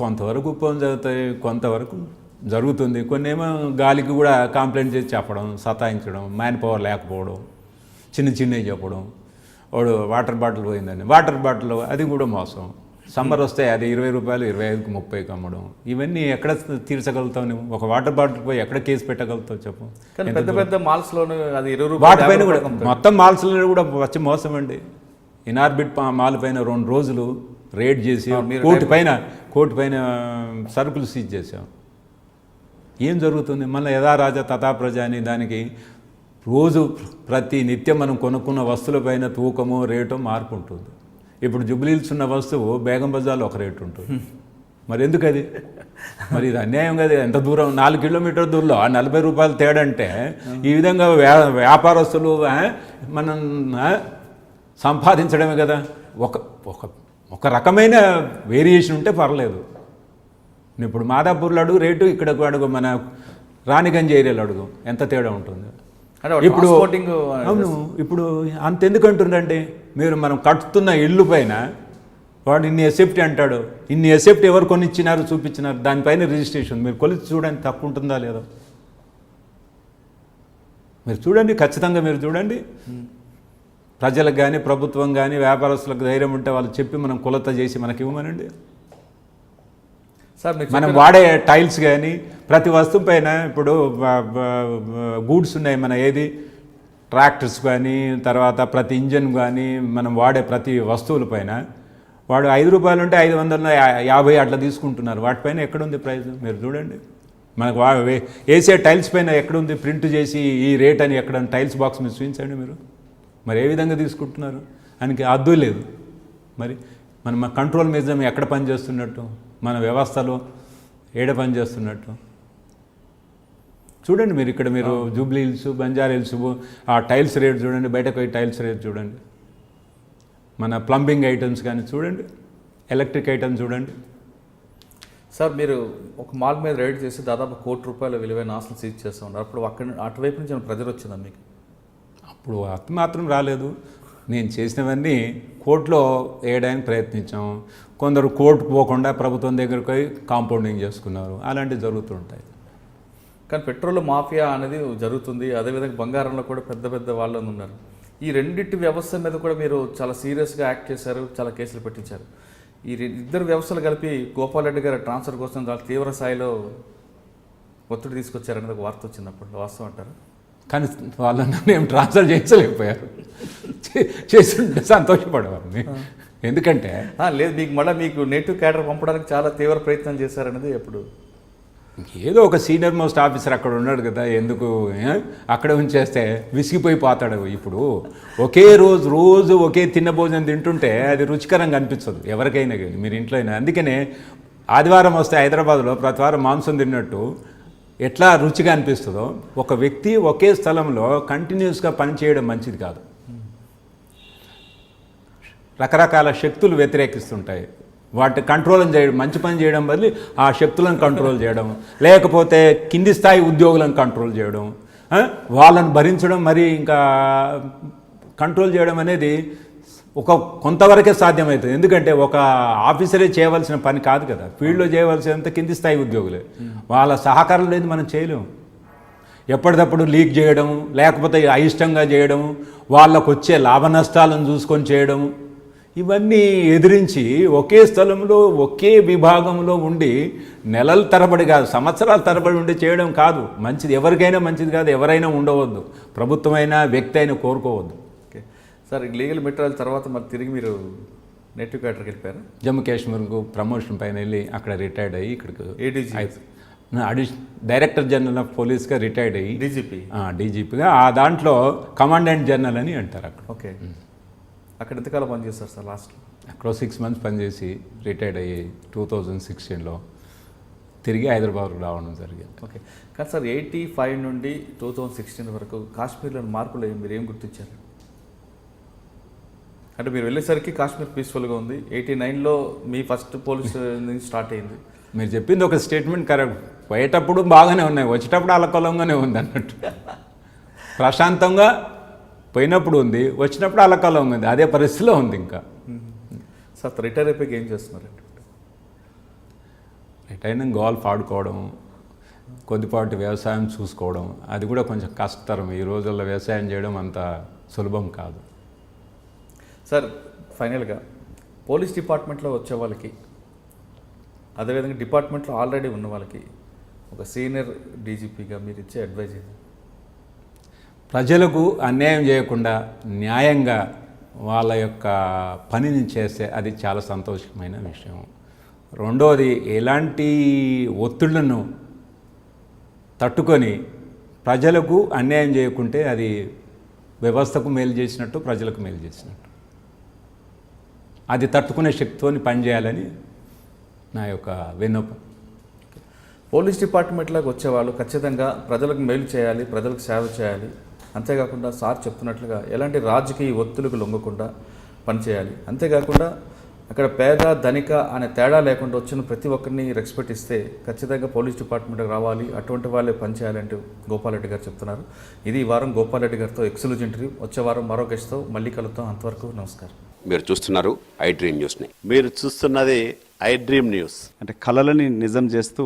కొంతవరకు ఉపయోగం జరుగుతాయి, కొంతవరకు జరుగుతుంది. కొన్ని ఏమో గాలికి కూడా కంప్లైంట్ చేసి చెప్పడం, సతాయించడం, మ్యాన్ పవర్ లేకపోవడం, చిన్నవి చెప్పడం. వాడు వాటర్ బాటిల్ పోయిందండి, వాటర్ బాటిల్ అది కూడా మోసం. సమ్మర్ వస్తే అది 20 రూపాయలు 25కి 30కి అమ్మడం. ఇవన్నీ ఎక్కడ తీర్చగలుగుతావు నువ్వు? ఒక వాటర్ బాటిల్ పోయి ఎక్కడ కేసు పెట్టగలుగుతావు చెప్పు? కానీ పెద్ద పెద్ద మాల్స్లోనే అది 20 రూపాయలు, వాటిపైన కూడా మొత్తం మాల్స్లో కూడా వచ్చి మోసం అండి. ఇనార్బిట్ మాల్ పైన 2 రోజులు రేడ్ చేసి కోటి పైన సరుకులు సీజ్ చేసాం. ఏం జరుగుతుంది? మళ్ళీ యథా రాజా తథా ప్రజ అని దానికి రోజు ప్రతి నిత్యం మనం కొనుక్కున్న వస్తువులపైన తూకము రేటు మార్పు ఉంటుంది. ఇప్పుడు జుబ్లీహిల్స్ ఉన్న వస్తువు బేగం బజార్లో ఒక రేటు ఉంటుంది. మరి ఎందుకు అది? మరి ఇది అన్యాయం కదా. ఎంత దూరం, 4 కిలోమీటర్ దూరంలో 40 రూపాయలు తేడంటే ఈ విధంగా వ్యాపారస్తులు మనం సంపాదించడమే కదా. ఒక రకమైన వేరియేషన్ ఉంటే పర్లేదు. ఇప్పుడు మాదాపూర్లో అడుగు రేటు, ఇక్కడ అడుగు మన రాణిగంజ్ ఏరియాలో అడుగు, ఎంత తేడా ఉంటుంది. ఇప్పుడు అవును, ఇప్పుడు అంతెందుకు అంటుండండి, మీరు మనం కట్టుతున్న ఇల్లు పైన వాడు ఇన్ని ఎసెప్టీ అంటాడు. ఇన్ని ఎసెప్టీ ఎవరు కొనిచ్చినారు చూపించినారు, దానిపైన రిజిస్ట్రేషన్. మీరు కొలిచి చూడండి తప్పు ఉంటుందా లేదా, మీరు చూడండి, ఖచ్చితంగా మీరు చూడండి. ప్రజలకు కానీ ప్రభుత్వం కానీ వ్యాపారస్తులకు ధైర్యం ఉంటే వాళ్ళు చెప్పి మనం కొలత చేసి మనకి ఇవ్వమనండి. మనం వాడే టైల్స్ కానీ ప్రతి వస్తువు పైన ఇప్పుడు గూడ్స్ ఉన్నాయి, మన ఏది ట్రాక్టర్స్ కానీ, తర్వాత ప్రతి ఇంజన్ కానీ, మనం వాడే ప్రతి వస్తువుల పైన వాడు 5 రూపాయలు ఉంటే 550 అట్లా తీసుకుంటున్నారు. వాటిపైన ఎక్కడుంది ప్రైస్ మీరు చూడండి. మనకు వేసే టైల్స్ పైన ఎక్కడుంది ప్రింట్ చేసి ఈ రేట్ అని ఎక్కడ టైల్స్ బాక్స్ మీద చూపించండి మీరు. మరి ఏ విధంగా తీసుకుంటున్నారు ఆయనకి అద్దు లేదు. మరి మన కంట్రోల్ మెజారిటీ ఎక్కడ పనిచేస్తున్నట్టు, మన వ్యవస్థలో ఏడ పనిచేస్తున్నట్టు చూడండి మీరు. ఇక్కడ మీరు జూబ్లీ హిల్స్, బంజారా హిల్స్ ఆ టైల్స్ రేట్ చూడండి, బయటకు పోయి టైల్స్ రేట్ చూడండి, మన ప్లంబింగ్ ఐటమ్స్ కానీ చూడండి. ఎలక్ట్రిక్ ఐటమ్ చూడండి. సార్ మీరు ఒక మాల్ మీద రైడ్ చేసి దాదాపు ₹1 కోటి విలువైన ఆస్తులు సీజ్ చేస్తూ ఉన్నారు. అప్పుడు అటువైపు నుంచి ఏమైనా ప్రెజర్ వచ్చిందా మీకు? అప్పుడు అతి మాత్రం రాలేదు. నేను చేసినవన్నీ కోర్టులో వేయడానికి ప్రయత్నించాం. కొందరు కోర్టుకు పోకుండా ప్రభుత్వం దగ్గరకు పోయి కాంపౌండింగ్ చేసుకున్నారు. అలాంటివి జరుగుతుంటాయి. కానీ పెట్రోల్ మాఫియా అనేది జరుగుతుంది. అదేవిధంగా బంగారంలో కూడా పెద్ద పెద్ద వాళ్ళు ఉన్నారు. ఈ రెండింటి వ్యవస్థ మీద కూడా మీరు చాలా సీరియస్గా యాక్ట్ చేశారు, చాలా కేసులు పెట్టించారు. ఈ ఇద్దరు వ్యవస్థలు కలిపి గోపాల్ రెడ్డి గారి ట్రాన్స్ఫర్ కోసం చాలా తీవ్ర స్థాయిలో ఒత్తిడి తీసుకొచ్చారనేది ఒక వార్త వచ్చింది. అప్పుడు వాస్తవం అంటారు? కానీ వాళ్ళని ఏం ట్రాన్స్ఫర్ చేయించలేకపోయారు. చేస్తుంటే సంతోషపడేవారిని. ఎందుకంటే లేదు, మీకు నేటివ్ క్యాడర్ పంపడానికి చాలా తీవ్ర ప్రయత్నం చేశారనేది ఎప్పుడు ఏదో ఒక సీనియర్ మోస్ట్ ఆఫీసర్ అక్కడ ఉన్నాడు కదా, ఎందుకు అక్కడ ఉంచేస్తే విసిగిపోయి పోతాడు. ఇప్పుడు ఒకే రోజు ఒకే తిన్న భోజనం తింటుంటే అది రుచికరంగా అనిపించదు ఎవరికైనా కానీ, మీరు ఇంట్లో అయినా. అందుకనే ఆదివారం వస్తే హైదరాబాద్లో ప్రతి వారం మాంసం తిన్నట్టు ఎట్లా రుచిగా అనిపిస్తుందో, ఒక వ్యక్తి ఒకే స్థలంలో కంటిన్యూస్గా పనిచేయడం మంచిది కాదు. రకరకాల శక్తులు వ్యతిరేకిస్తుంటాయి. వాటి కంట్రోల్ చేయడం, మంచి పని చేయడం బదులు ఆ శక్తులను కంట్రోల్ చేయడం, లేకపోతే కింది స్థాయి ఉద్యోగులను కంట్రోల్ చేయడం, వాళ్ళని భరించడం, మరి ఇంకా కంట్రోల్ చేయడం అనేది కొంతవరకే సాధ్యమవుతుంది. ఎందుకంటే ఒక ఆఫీసరే చేయవలసిన పని కాదు కదా, ఫీల్డ్లో చేయవలసినంత కింది స్థాయి ఉద్యోగులే. వాళ్ళ సహకారం లేదు, మనం చేయలేము. ఎప్పటికప్పుడు లీక్ చేయడం, లేకపోతే అయిష్టంగా చేయడం, వాళ్ళకు వచ్చే లాభ నష్టాలను చూసుకొని చేయడం, ఇవన్నీ ఎదిరించి ఒకే స్థలంలో ఒకే విభాగంలో ఉండి నెలల తరబడి కాదు, సంవత్సరాల తరబడి ఉండి చేయడం కాదు మంచిది. ఎవరికైనా మంచిది కాదు, ఎవరైనా ఉండవద్దు, ప్రభుత్వమైనా వ్యక్తి అయినా కోరుకోవద్దు. ఓకే సార్, లీగల్ మెటీరియల్ తర్వాత మళ్ళీ తిరిగి మీరు నేటివ్ క్యాడర్కి వెళ్ళిపోయారు? జమ్మూ కాశ్మీర్కు ప్రమోషన్ పైన వెళ్ళి అక్కడ రిటైర్డ్ అయ్యి ఇక్కడికి ఏడీజీ డైరెక్టర్ జనరల్ ఆఫ్ పోలీస్గా రిటైర్డ్ అయ్యి డీజీపీగా, ఆ దాంట్లో కమాండెంట్ జనరల్ అని అంటారు అక్కడ. ఓకే, అక్కడ ఎంతకాలం పనిచేస్తారు సార్? లాస్ట్లో అక్కడ 6 months పనిచేసి రిటైర్డ్ అయ్యి 2016లో తిరిగి హైదరాబాద్ రావడం జరిగింది. ఓకే, కానీ సార్ 85 నుండి 2016 వరకు కాశ్మీర్లోని మార్పులు మీరు ఏం గుర్తించారు? అంటే మీరు వెళ్ళేసరికి కాశ్మీర్ పీస్ఫుల్గా ఉంది, 89లో మీ ఫస్ట్ పోలీస్ నుంచి స్టార్ట్ అయింది. మీరు చెప్పింది ఒక స్టేట్మెంట్ కరెక్ట్. పోయేటప్పుడు బాగానే ఉన్నాయి, వచ్చేటప్పుడు అల్లకల్లంగానే ఉంది అన్నట్టు. ప్రశాంతంగా పోయినప్పుడు ఉంది, వచ్చినప్పుడు అల్లకల్లంగా ఉంది, అదే పరిస్థితిలో ఉంది. ఇంకా సార్ రిటైర్ అయిపోయి ఏం చేస్తున్నారండి? రిటైర్ అయిన గోల్ఫ్ ఆడుకోవడం, కొద్దిపాటి వ్యవసాయం చూసుకోవడం, అది కూడా కొంచెం కష్టతరం. ఈ రోజుల్లో వ్యవసాయం చేయడం అంత సులభం కాదు. సార్ ఫైనల్గా పోలీస్ డిపార్ట్మెంట్లో వచ్చే వాళ్ళకి, అదేవిధంగా డిపార్ట్మెంట్లో ఆల్రెడీ ఉన్న వాళ్ళకి ఒక సీనియర్ డీజీపీగా మీరు ఇచ్చే అడ్వైజ్ ఏంటి? ప్రజలకు అన్యాయం చేయకుండా న్యాయంగా వాళ్ళ యొక్క పనిని చేస్తే అది చాలా సంతోషమైన విషయం. రెండవది, ఎలాంటి ఒత్తిళ్లను తట్టుకొని ప్రజలకు అన్యాయం చేయకుంటే అది వ్యవస్థకు మేలు చేసినట్టు, ప్రజలకు మేలు చేసినట్టు. అది తట్టుకునే శక్తితోని పనిచేయాలని నా యొక్క విన్నపం. పోలీస్ డిపార్ట్మెంట్లోకి వచ్చేవాళ్ళు ఖచ్చితంగా ప్రజలకు మేలు చేయాలి, ప్రజలకు సేవ చేయాలి. అంతేకాకుండా సార్ చెప్తున్నట్లుగా ఎలాంటి రాజకీయ ఒత్తిళ్లకు లొంగకుండా పనిచేయాలి. అంతేకాకుండా అక్కడ పేద ధనిక అనే తేడా లేకుండా వచ్చిన ప్రతి ఒక్కరిని రెస్పెక్ట్ ఇస్తే ఖచ్చితంగా పోలీస్ డిపార్ట్మెంట్కి రావాలి, అటువంటి వాళ్ళే పనిచేయాలంటూ గోపాల్ రెడ్డి గారు చెప్తున్నారు. ఇది ఈ వారం గోపాల్ రెడ్డి గారితో ఎక్స్క్లూజివ్ ఇంటర్వ్యూ. వచ్చే వారం మరో గెస్ట్తో మళ్ళీ కలుద్దాం. అంతవరకు నమస్కారం. మీరు చూస్తున్నారు ఐ డ్రీమ్ న్యూస్ని. మీరు చూస్తున్నది ఐ డ్రీమ్ న్యూస్. అంటే కళలని నిజం చేస్తూ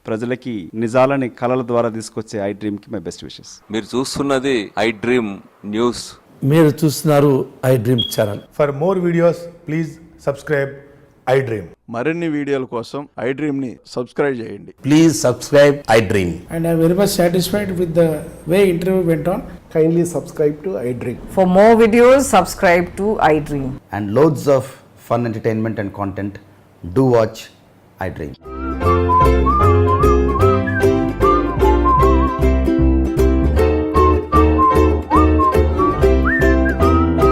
ప్రజలకి నిజాలని కళల ద్వారా తీసుకొచ్చే ఐ డ్రీమ్కి మై బెస్ట్ విషెస్. మీరు చూస్తున్నది ఐ డ్రీమ్ న్యూస్. మీరు చూస్తున్నారు I dream channel. For more videos please subscribe I dream. మరిన్ని వీడియోల కోసం ఐ డ్రీమ్ని సబ్స్క్రైబ్ చేయండి. Please subscribe I dream. And I'm very much satisfied with the way interview went on. Kindly subscribe to I Dream. For more videos, subscribe to iDream. And loads of fun entertainment and content. Do watch I Dream.